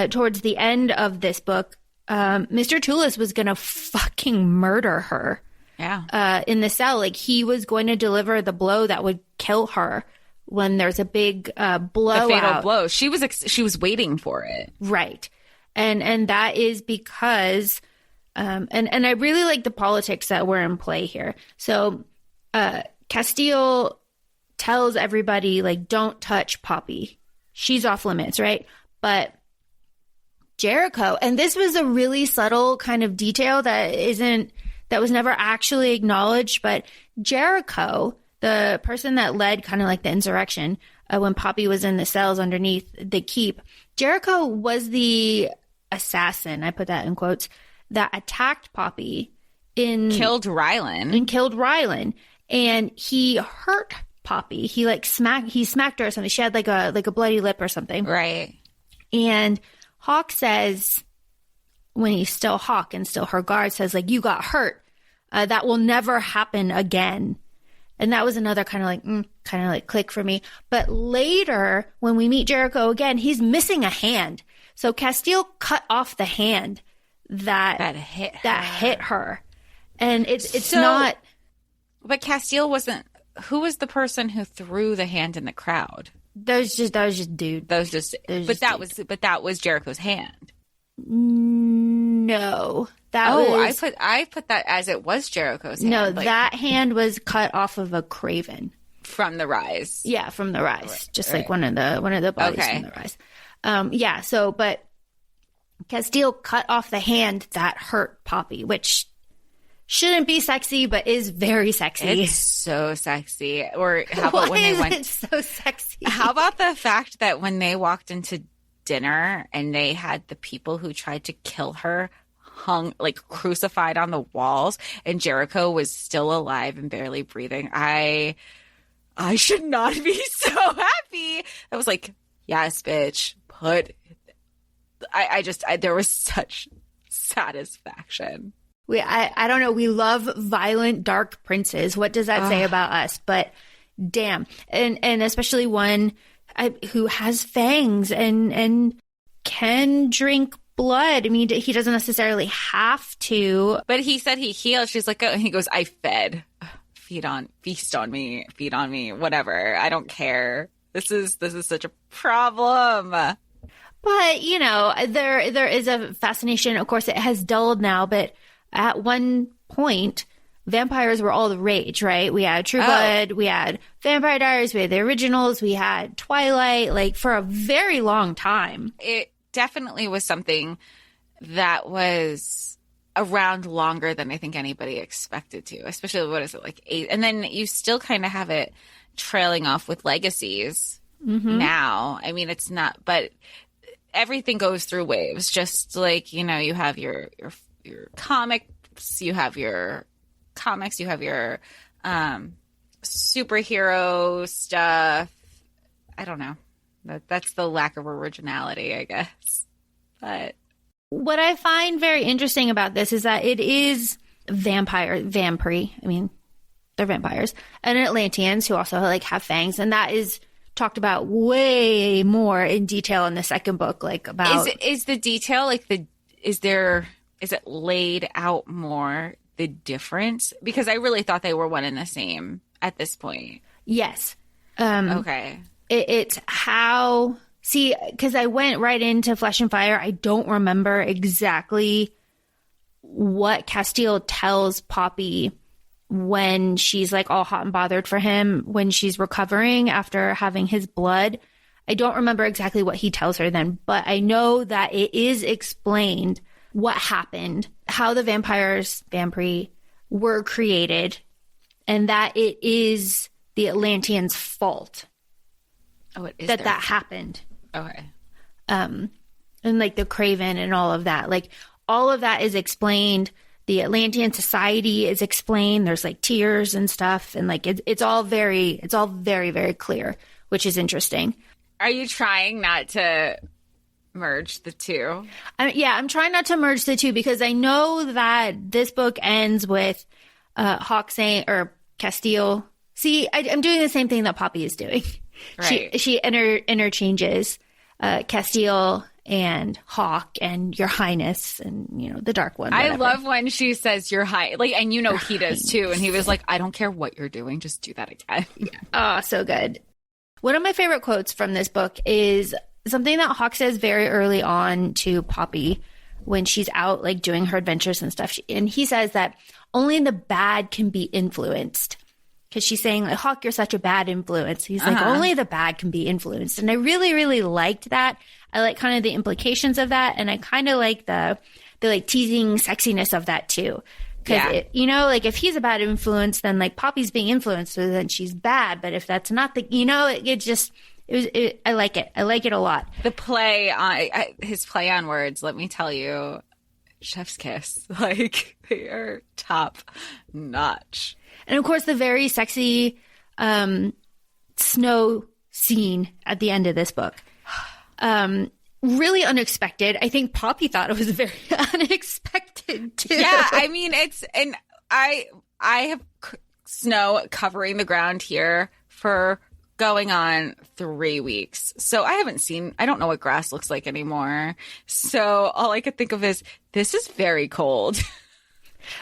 towards the end of this book. Mr. Toulis was going to fucking murder her. Yeah. In the cell. Like, he was going to deliver the blow that would kill her when there's a big blowout. A fatal blow. She was waiting for it. Right. And that is because and I really like the politics that were in play here. So Castile tells everybody, like, don't touch Poppy. She's off limits, right? But Jericho, and this was a really subtle kind of detail that was never actually acknowledged, but Jericho, the person that led kind of like the insurrection when Poppy was in the cells underneath the keep, Jericho was the assassin, I put that in quotes, that attacked Poppy killed Rylan. And he hurt Poppy. He smacked her or something. She had like a bloody lip or something. Right. And Hawk says, when he's still Hawk and still her guard, says, like, you got hurt. That will never happen again. And that was another kind of like click for me. But later, when we meet Jericho again, he's missing a hand. So Castile cut off the hand that hit her. And it's not. But Castile wasn't. Who was the person who threw the hand in the crowd? That was just dude. That was Jericho's hand. No, I put that as it was Jericho's hand. No, that hand was cut off of a Craven from the Rise. Yeah, from the Rise, just like one of the bodies from the Rise. But Castile cut off the hand that hurt Poppy, which shouldn't be sexy, but is very sexy. It's so sexy. Or how about when they went? It's so sexy. How about the fact that when they walked into dinner and they had the people who tried to kill her hung, like, crucified on the walls, and Jericho was still alive and barely breathing. I should not be so happy. I was like, yes, bitch. There was such satisfaction. I don't know. We love violent, dark princes. What does that say about us? But damn. And especially one who has fangs and can drink blood. I mean, he doesn't necessarily have to. But he said he healed. She's like, he goes, I fed. Feast on me, feed on me, whatever. I don't care. This is such a problem. But, there is a fascination. Of course, it has dulled now, but at one point, vampires were all the rage, right? We had True Blood, we had Vampire Diaries, we had the originals, we had Twilight, like, for a very long time. It definitely was something that was around longer than I think anybody expected to, especially, what is it, like 8? And then you still kind of have it trailing off with legacies now. I mean, it's not, but everything goes through waves. Just like, you have your comics, you have your superhero stuff. I don't know. That's the lack of originality, I guess. But what I find very interesting about this is that it is vampire. I mean, they're vampires and Atlanteans who also like have fangs, and that is talked about way more in detail in the second book. Like, about is the detail like is it laid out more, the difference? Because I really thought they were one and the same at this point. Yes. Okay. It's how, because I went right into Flesh and Fire. I don't remember exactly what Castile tells Poppy when she's like all hot and bothered for him when she's recovering after having his blood. I don't remember exactly what he tells her then, but I know that it is explained what happened how the vampire were created, and that it is the Atlanteans' fault. Oh, it is that happened. Okay. And like the Craven and all of that, like all of that is explained. The Atlantean society is explained. There's like tears and stuff, and like it's all very, very clear, which is interesting. Are you trying not to merge the two? I'm trying not to merge the two because I know that this book ends with Hawk saying, or Castile. See, I'm doing the same thing that Poppy is doing. Right. She interchanges Castile and Hawk and Your Highness and, you know, the Dark One. Whatever. I love when she says Your High, like, and you know he does too. And he was like, I don't care what you're doing, just do that again. Yeah. Oh, so good. One of my favorite quotes from this book is something that Hawk says very early on to Poppy when she's out like doing her adventures and stuff. And he says that only the bad can be influenced. Because she's saying, like, Hawk, you're such a bad influence. He's like, only the bad can be influenced. And I really, really liked that. I like kind of the implications of that. And I kind of like the like teasing sexiness of that too. Because, you know, like if he's a bad influence, then like Poppy's being influenced, so then she's bad. But if that's not the, you know, I like it. I like it a lot. The play on his play on words, let me tell you, chef's kiss. Like, they are top notch. And of course, the very sexy snow scene at the end of this book. Really unexpected. I think Poppy thought it was very unexpected too. Yeah, I mean, I have snow covering the ground here for going on 3 weeks. So I don't know what grass looks like anymore. So all I could think of is, this is very cold.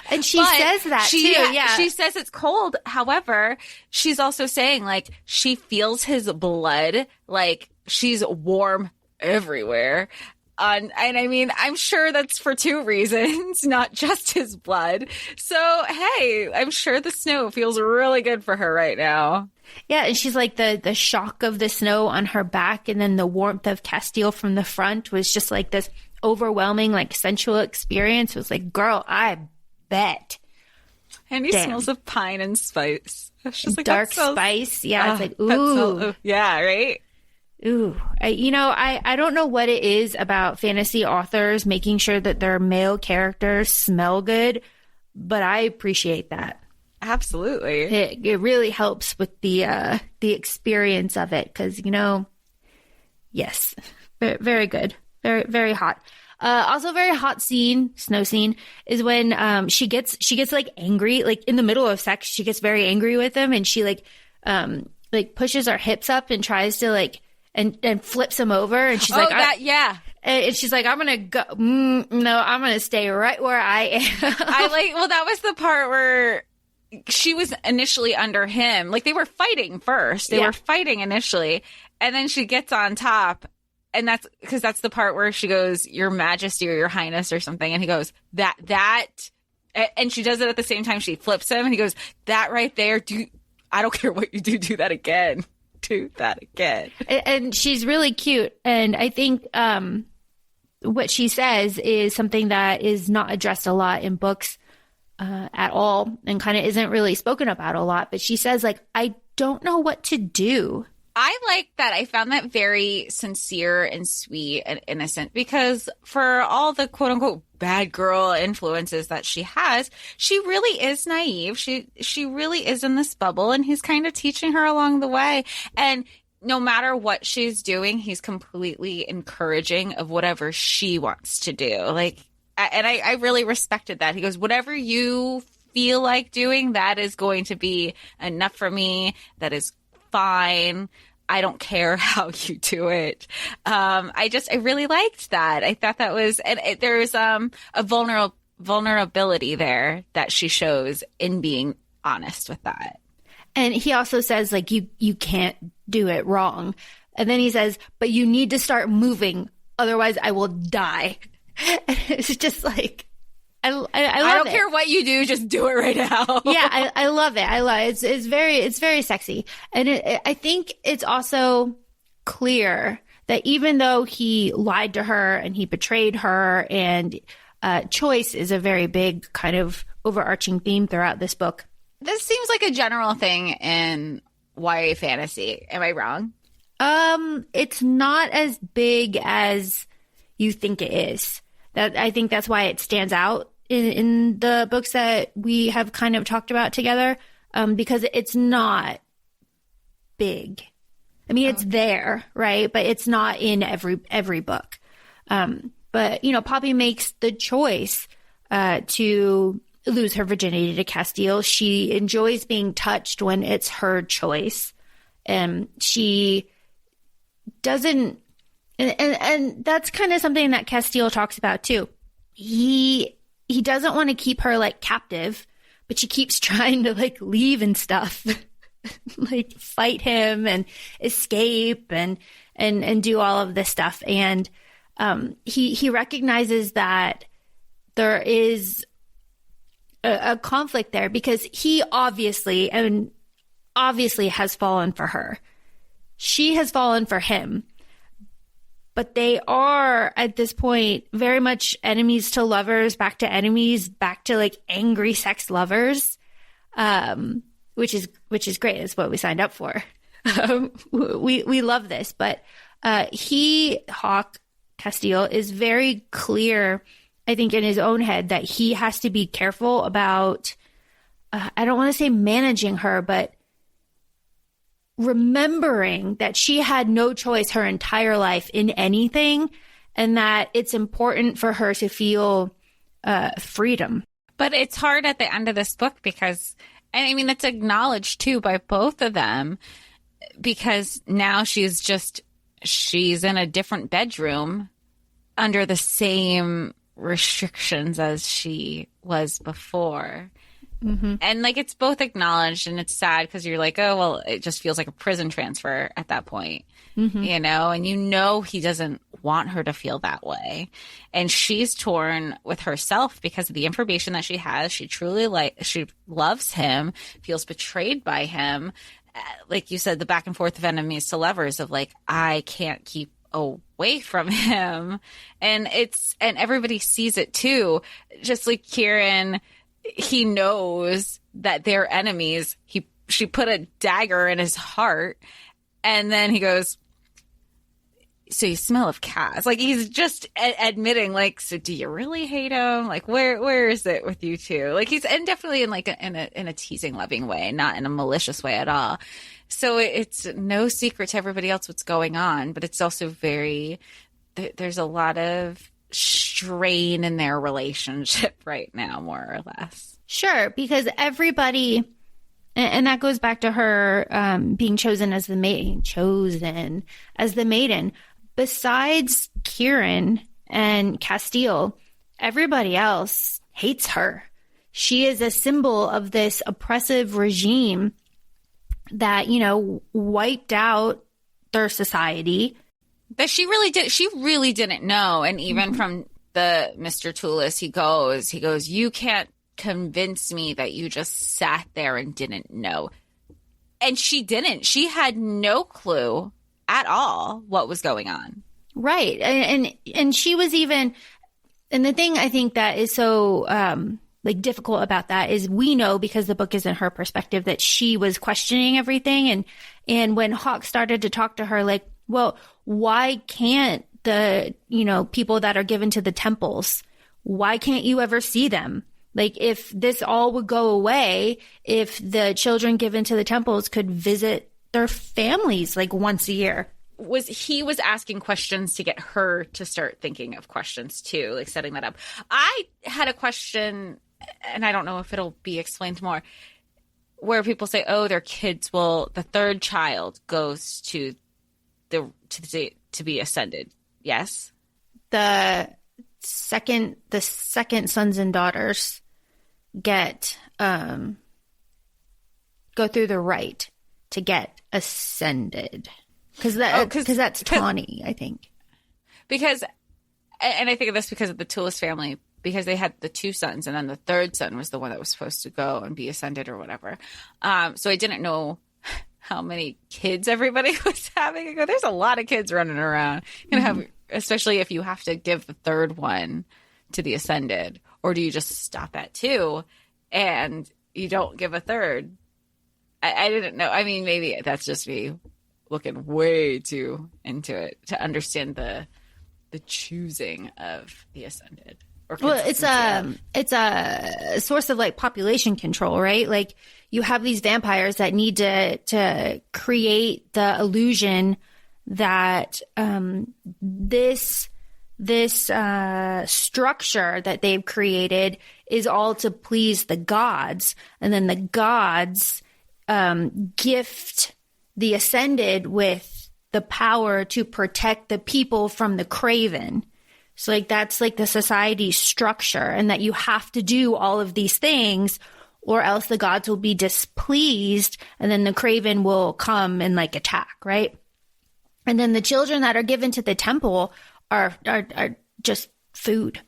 And she says that too. Yeah. She says it's cold. However, she's also saying like she feels his blood, like she's warm everywhere. And I mean, I'm sure that's for two reasons, not just his blood. So, hey, I'm sure the snow feels really good for her right now. Yeah, and she's like the shock of the snow on her back and then the warmth of Castile from the front was just like this overwhelming, like sensual experience. It was like, girl, I bet. And he smells of pine and spice. It's just like dark spice. Yeah, it's like, ooh. Yeah, right? Ooh. I don't know what it is about fantasy authors making sure that their male characters smell good, but I appreciate that. Absolutely. It really helps with the experience of it because, you know, yes, very, very good. Very, very hot. Also very hot snow scene is when she gets like angry, like in the middle of sex, she gets very angry with him and she like pushes her hips up and tries to like and flips him over and she's like, and she's like, I'm gonna go. No, I'm gonna stay right where I am. Well, that was the part where she was initially under him. Like they were fighting first. They were fighting initially, and then she gets on top. And that's because that's the part where she goes, Your Majesty or Your Highness or something. And he goes, that. And she does it at the same time. She flips him and he goes, that right there. I don't care what you do that again. Do that again. And she's really cute. And I think what she says is something that is not addressed a lot in books at all and kind of isn't really spoken about a lot. But she says, like, I don't know what to do. I like that. I found that very sincere and sweet and innocent because for all the quote unquote bad girl influences that she has, she really is naive. She really is in this bubble and he's kind of teaching her along the way. And no matter what she's doing, he's completely encouraging of whatever she wants to do. Like, and I really respected that. He goes, whatever you feel like doing, that is going to be enough for me. That is fine. I don't care how you do it. I really liked that. I thought that was, and there's a vulnerability there that she shows in being honest with that. And he also says, like, you can't do it wrong. And then he says, but you need to start moving. Otherwise I will die. And it's just like, I love it. I don't care what you do, just do it right now. Yeah, I love it. I love it. It's very sexy. And I think it's also clear that even though he lied to her and he betrayed her and choice is a very big kind of overarching theme throughout this book. This seems like a general thing in YA fantasy. Am I wrong? It's not as big as you think it is. I think that's why it stands out in the books that we have kind of talked about together, because it's not big. I mean, it's there, right? But it's not in every book. But, Poppy makes the choice to lose her virginity to Castile. She enjoys being touched when it's her choice. And she doesn't, and that's kind of something that Castile talks about too. He doesn't want to keep her like captive, but she keeps trying to like leave and stuff, like fight him and escape and do all of this stuff. And he recognizes that there is a conflict there because he obviously has fallen for her. She has fallen for him. But they are, at this point, very much enemies to lovers, back to enemies, back to like angry sex lovers, which is great. It's what we signed up for. We love this. But Hawk Castile is very clear, I think, in his own head that he has to be careful about, I don't want to say managing her, but remembering that she had no choice her entire life in anything, and that it's important for her to feel freedom. But it's hard at the end of this book because, and I mean, it's acknowledged too by both of them, because now she's in a different bedroom under the same restrictions as she was before. Mm-hmm. And like, it's both acknowledged, and it's sad because you're like, oh, well, it just feels like a prison transfer at that point, mm-hmm. And he doesn't want her to feel that way. And she's torn with herself because of the information that she has. She she loves him, feels betrayed by him. Like you said, the back and forth of enemies to lovers of like, I can't keep away from him. And everybody sees it too. Just like Kieran, he knows that they're enemies. She put a dagger in his heart, and then he goes, so you smell of cats. Like, he's just admitting, like, so do you really hate him? Like, where is it with you two? Like, he's, and definitely in like in a teasing, loving way, not in a malicious way at all. So it's no secret to everybody else what's going on, but it's also there's a lot of strain in their relationship right now, more or less. Sure, because everybody, and that goes back to her being chosen as the maiden. Besides Kieran and Castile, everybody else hates her. She is a symbol of this oppressive regime that, wiped out their society. But she really didn't know. And even mm-hmm. from the Mr. Toulis, he goes, you can't convince me that you just sat there and didn't know. And she didn't. She had no clue at all what was going on. Right. And she was even, and the thing I think that is so difficult about that is we know, because the book is in her perspective, that she was questioning everything. And when Hawk started to talk to her, like, well, why can't the, people that are given to the temples, why can't you ever see them? Like, if this all would go away, if the children given to the temples could visit their families like once a year. He was asking questions to get her to start thinking of questions too, like setting that up. I had a question, and I don't know if it'll be explained more, where people say, oh, their kids the third child goes to be ascended. Yes. The second sons and daughters get go through the rite to get ascended, because that's Tawny, I think. Because, and I think of this because of the Toulis family, because they had the two sons, and then the third son was the one that was supposed to go and be ascended or whatever. So I didn't know how many kids everybody was having. I go, there's a lot of kids running around. You're gonna have, especially if you have to give the third one to the Ascended? Or do you just stop at 2 and you don't give a third? I didn't know. I mean, maybe that's just me looking way too into it to understand the choosing of the Ascended. Well, it's a source of like population control, right? Like you have these vampires that need to create the illusion that this structure that they've created is all to please the gods, and then the gods gift the Ascended with the power to protect the people from the craven. So like that's like the society structure, and that you have to do all of these things or else the gods will be displeased and then the craven will come and like attack, right? And then the children that are given to the temple are just food,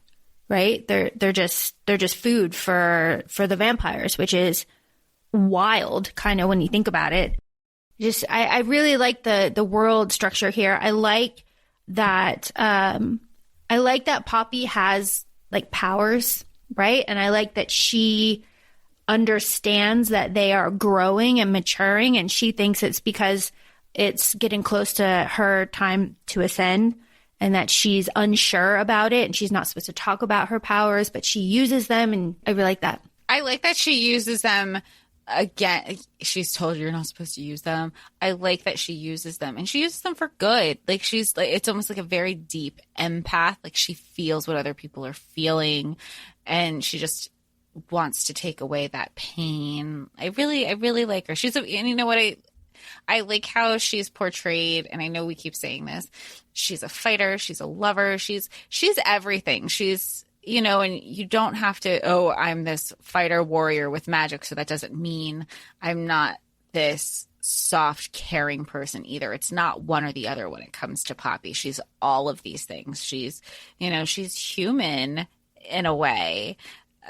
right? They're just food for the vampires, which is wild kind of when you think about it. Just I really like the world structure here. I like that Poppy has like powers, right? And I like that she understands that they are growing and maturing, and she thinks it's because it's getting close to her time to ascend, and that she's unsure about it and she's not supposed to talk about her powers, but she uses them, and I really like that. I like that she uses them. Again, she's told you're not supposed to use them. I like that she uses them, and she uses them for good. Like she's like, it's almost like a very deep empath. Like she feels what other people are feeling, and she just wants to take away that pain. I really like her. And you know what? I like how she's portrayed, and I know we keep saying this. She's a fighter. She's a lover. She's everything. She's, you know, and you don't have to, oh, I'm this fighter warrior with magic, so that doesn't mean I'm not this soft, caring person either. It's not one or the other when it comes to Poppy. She's all of these things. She's, you know, she's human in a way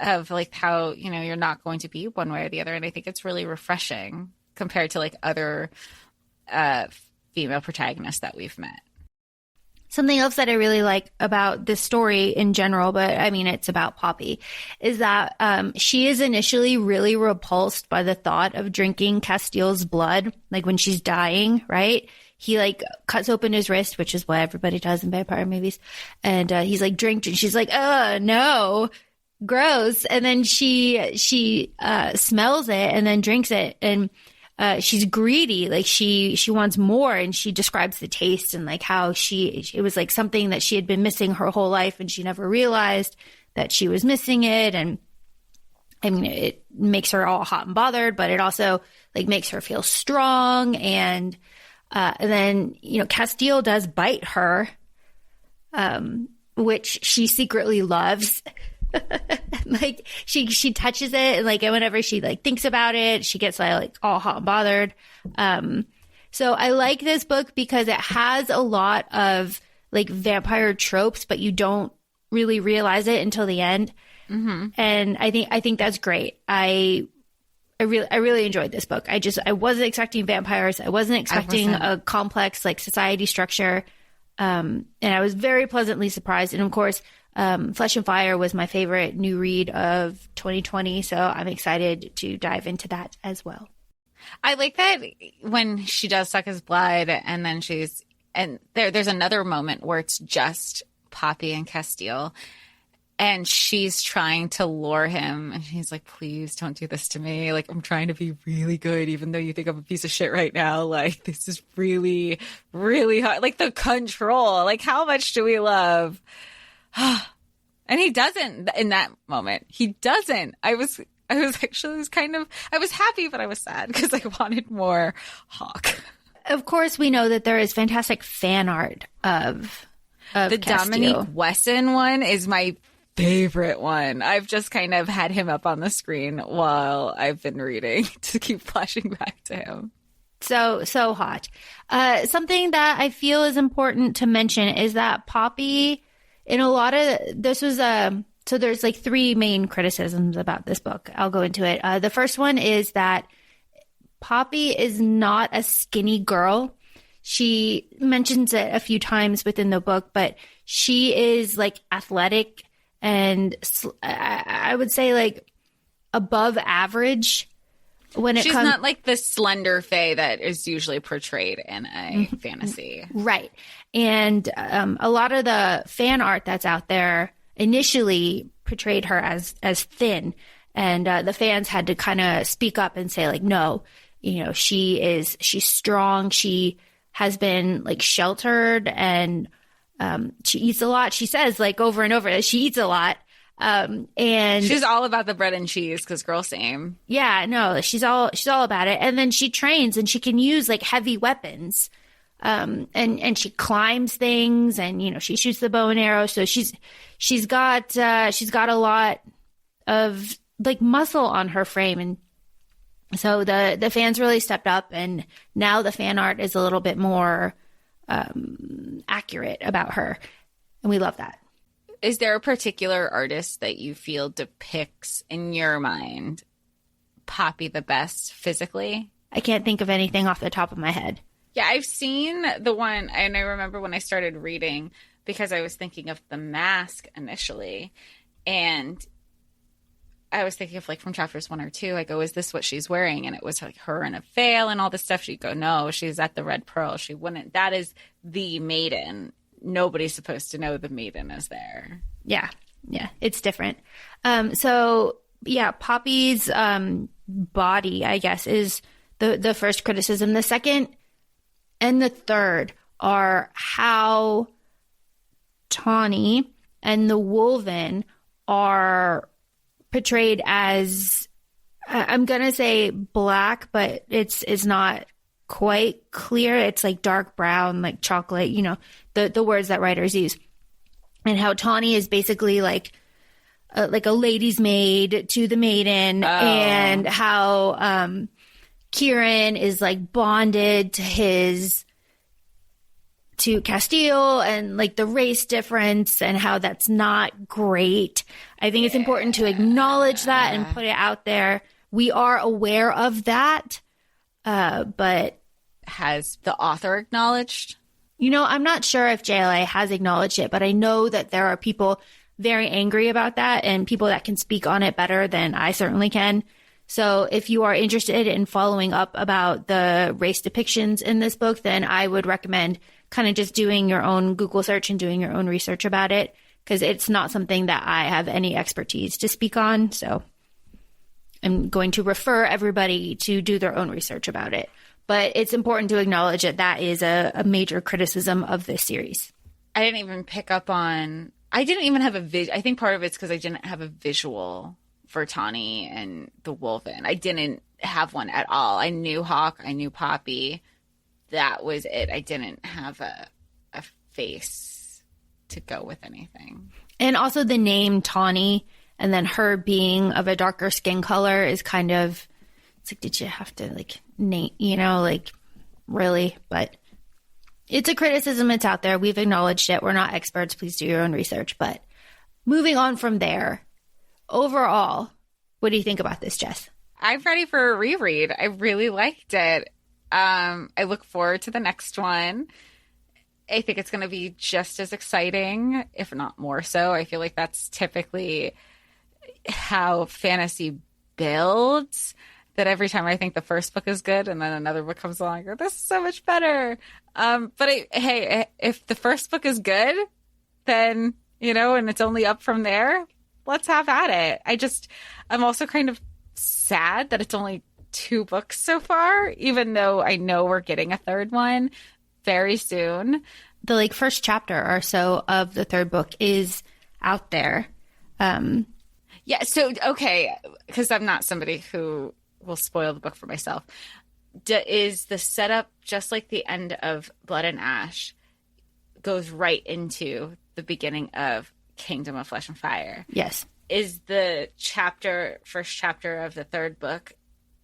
of like how, you know, you're not going to be one way or the other. And I think it's really refreshing compared to like other female protagonists that we've met. Something else that I really like about this story in general, but I mean, it's about Poppy, is that she is initially really repulsed by the thought of drinking Castiel's blood, like when she's dying, right? He like cuts open his wrist, which is what everybody does in vampire movies. And he's like, drink. And she's like, no, gross. And then she smells it and then drinks it. And she's greedy. Like she wants more, and she describes the taste and like how it was like something that she had been missing her whole life, and she never realized that she was missing it. And I mean, it makes her all hot and bothered, but it also like makes her feel strong. And then, you know, Castiel does bite her, which she secretly loves. Like she touches it, and like whenever she like thinks about it, she gets like all hot and bothered. So I like this book because it has a lot of like vampire tropes, but you don't really realize it until the end. Mm-hmm. And I think that's great. I really enjoyed this book. I wasn't expecting vampires. I wasn't expecting a complex like society structure. And I was very pleasantly surprised. And of course, Flesh and Fire was my favorite new read of 2020. So I'm excited to dive into that as well. I like that when she does suck his blood, and then there's another moment where it's just Poppy and Castiel, and she's trying to lure him, and he's like, please don't do this to me. Like, I'm trying to be really good, even though you think I'm a piece of shit right now. Like, this is really, really hard. Like, the control. Like, how much do we love? And he doesn't in that moment. He doesn't. I was happy, but I was sad because I wanted more Hawk. Of course, we know that there is fantastic fan art of the Castiel. Dominique Wesson one is my favorite one. I've just kind of had him up on the screen while I've been reading to keep flashing back to him. So hot. Something that I feel is important to mention is that Poppy, in a lot of this was so there's like three main criticisms about this book. I'll go into it. The first one is that Poppy is not a skinny girl. She mentions it a few times within the book, but she is like athletic and I would say like above average when it She's comes. not like the slender fae that is usually portrayed in a fantasy. Right. And a lot of the fan art that's out there initially portrayed her as thin. And the fans had to kind of speak up and say like, no, you know, she's strong. She has been like sheltered and she eats a lot. She says like over and over that she eats a lot. And she's all about the bread and cheese because girl same. Yeah, no, she's all about it. And then she trains and she can use like heavy weapons. And she climbs things and, you know, she shoots the bow and arrow. So she's got a lot of like muscle on her frame. And so the fans really stepped up, and now the fan art is a little bit more, accurate about her. And we love that. Is there a particular artist that you feel depicts in your mind Poppy the best physically? I can't think of anything off the top of my head. Yeah, I've seen the one, and I remember when I started reading, because I was thinking of The Mask initially, and I was thinking of like from chapters 1 or 2, I go, is this what she's wearing? And it was like her in a veil and all this stuff. She'd go, no, she's at the Red Pearl. She wouldn't. That is the maiden. Nobody's supposed to know the maiden is there. Yeah, it's different. So yeah, Poppy's body, I guess, is the first criticism. The second and the third are how Tawny and the Wolven are portrayed as, I'm gonna say black, but it's not quite clear. It's like dark brown, like chocolate, you know, the words that writers use. And how Tawny is basically like a lady's maid to the maiden. Oh. And how Kieran is like bonded to Castile, and like the race difference and how that's not great. I think it's important to acknowledge that and put it out there. We are aware of that, but has the author acknowledged? You know, I'm not sure if JLA has acknowledged it, but I know that there are people very angry about that and people that can speak on it better than I certainly can. So if you are interested in following up about the race depictions in this book, then I would recommend kind of just doing your own Google search and doing your own research about it, because it's not something that I have any expertise to speak on. So I'm going to refer everybody to do their own research about it. But it's important to acknowledge that that is a major criticism of this series. I didn't even pick up on, I didn't even have I think part of it's because I didn't have a visual for Tawny and the Wolven. I didn't have one at all. I knew Hawk, I knew Poppy. That was it. I didn't have a face to go with anything. And also the name Tawny, and then her being of a darker skin color is kind of, it's like, did you have to like name, you know, like really? But it's a criticism. It's out there. We've acknowledged it. We're not experts. Please do your own research. But moving on from there, overall, what do you think about this, Jess? I'm ready for a reread. I really liked it. I look forward to the next one. I think it's going to be just as exciting, if not more so. I feel like that's typically how fantasy builds, that every time I think the first book is good and then another book comes along, I go, this is so much better. But hey, if the first book is good, then, you know, and it's only up from there, let's have at it. I'm also kind of sad that it's only 2 books so far, even though I know we're getting a third one very soon. The like first chapter or so of the third book is out there. Yeah. So, okay. Because I'm not somebody who will spoil the book for myself. Is the setup just like the end of Blood and Ash goes right into the beginning of Kingdom of Flesh and Fire? Yes. Is the first chapter of the third book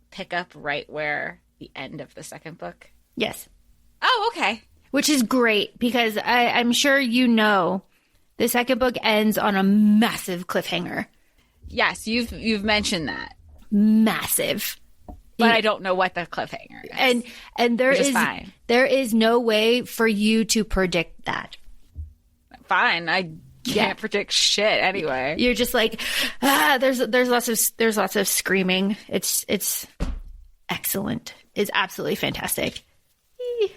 pick up right where the end of the second book? Yes. Oh, okay. Which is great, because I'm sure you know the second book ends on a massive cliffhanger. Yes, you've mentioned that. Massive. But I don't know what the cliffhanger is. And there is no way for you to predict that. Fine. can't predict shit anyway. You're just like, there's lots of screaming. It's excellent. It's absolutely fantastic.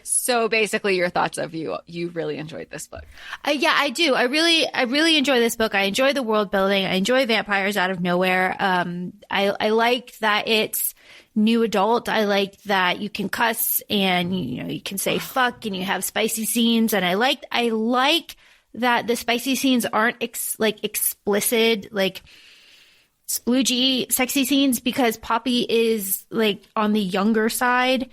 So basically your thoughts of you really enjoyed this book. Yeah, I do. I really enjoy this book. I enjoy the world building. I enjoy vampires out of nowhere. I like that it's new adult. I like that you can cuss and, you can say fuck and you have spicy scenes. And I like that the spicy scenes aren't explicit, like sploogey sexy scenes, because Poppy is like on the younger side.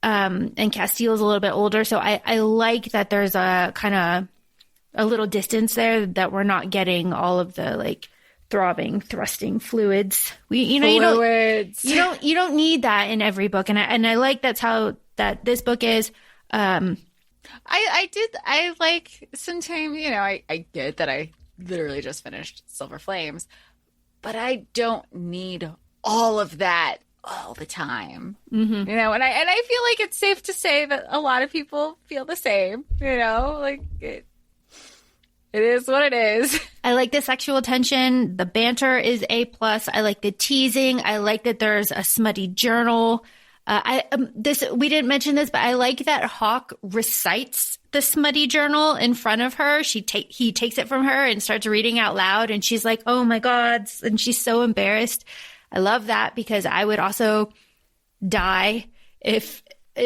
And Castile's a little bit older. So I like that there's a kind of a little distance there, that we're not getting all of the like throbbing, thrusting fluids. You don't need that in every book. And I like that this book is. I like sometimes, I get that I literally just finished Silver Flames, but I don't need all of that all the time, and I feel like it's safe to say that a lot of people feel the same, like it is what it is. I like the sexual tension. The banter is A+. I like the teasing. I like that there's a smutty journal. We didn't mention this, but I like that Hawk recites the smutty journal in front of her. He takes it from her and starts reading out loud, and she's like, "Oh my God," and she's so embarrassed. I love that, because I would also die if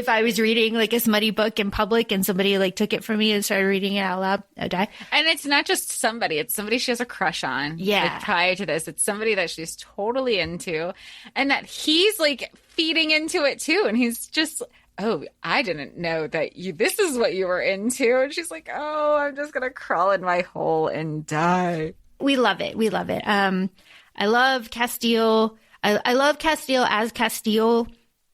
I was reading like a smutty book in public and somebody like took it from me and started reading it out loud. I'd die. And it's not just somebody; it's somebody she has a crush on. Yeah. Like, prior to this, it's somebody that she's totally into, and that he's like feeding into it too. And he's just, "Oh, I didn't know that this is what you were into." And she's like, "Oh, I'm just gonna crawl in my hole and die." We love it. We love it. I love Castile. I love Castile as Castile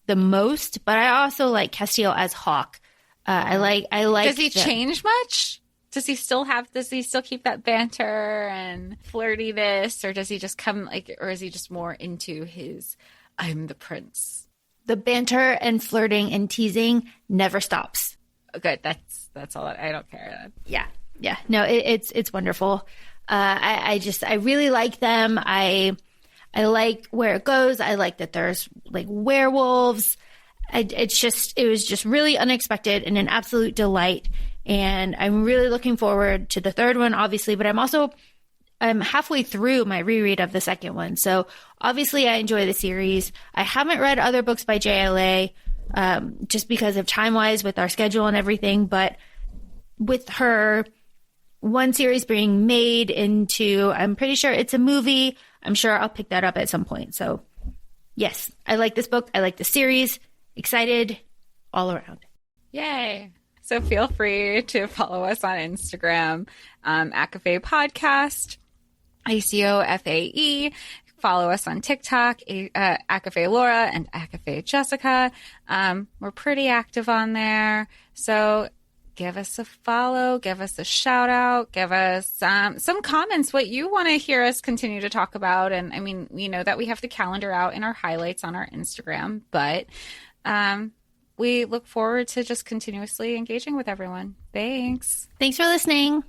the most, but I also like Castile as Hawk. I like. Does he change much? Does he still keep that banter and flirtiness, or does he just or is he just more into his "I'm the prince"? The banter and flirting and teasing never stops. Good. That's all. I don't care. Yeah. No, it's wonderful. I really like them. I like where it goes. I like that there's like werewolves. It was just really unexpected and an absolute delight. And I'm really looking forward to the third one, obviously, but I'm halfway through my reread of the second one. So obviously I enjoy the series. I haven't read other books by JLA, just because of time-wise with our schedule and everything. But with her one series being made into, I'm pretty sure it's a movie. I'm sure I'll pick that up at some point. So yes, I like this book. I like the series. Excited all around. Yay. So feel free to follow us on Instagram, ACOFAE Podcast, ACOFAE. Follow us on TikTok, ACOFAE Laura and ACOFAE Jessica. We're pretty active on there. So give us a follow, give us a shout out, give us some comments, what you want to hear us continue to talk about. And I mean, we know that we have the calendar out in our highlights on our Instagram, but we look forward to just continuously engaging with everyone. Thanks. Thanks for listening.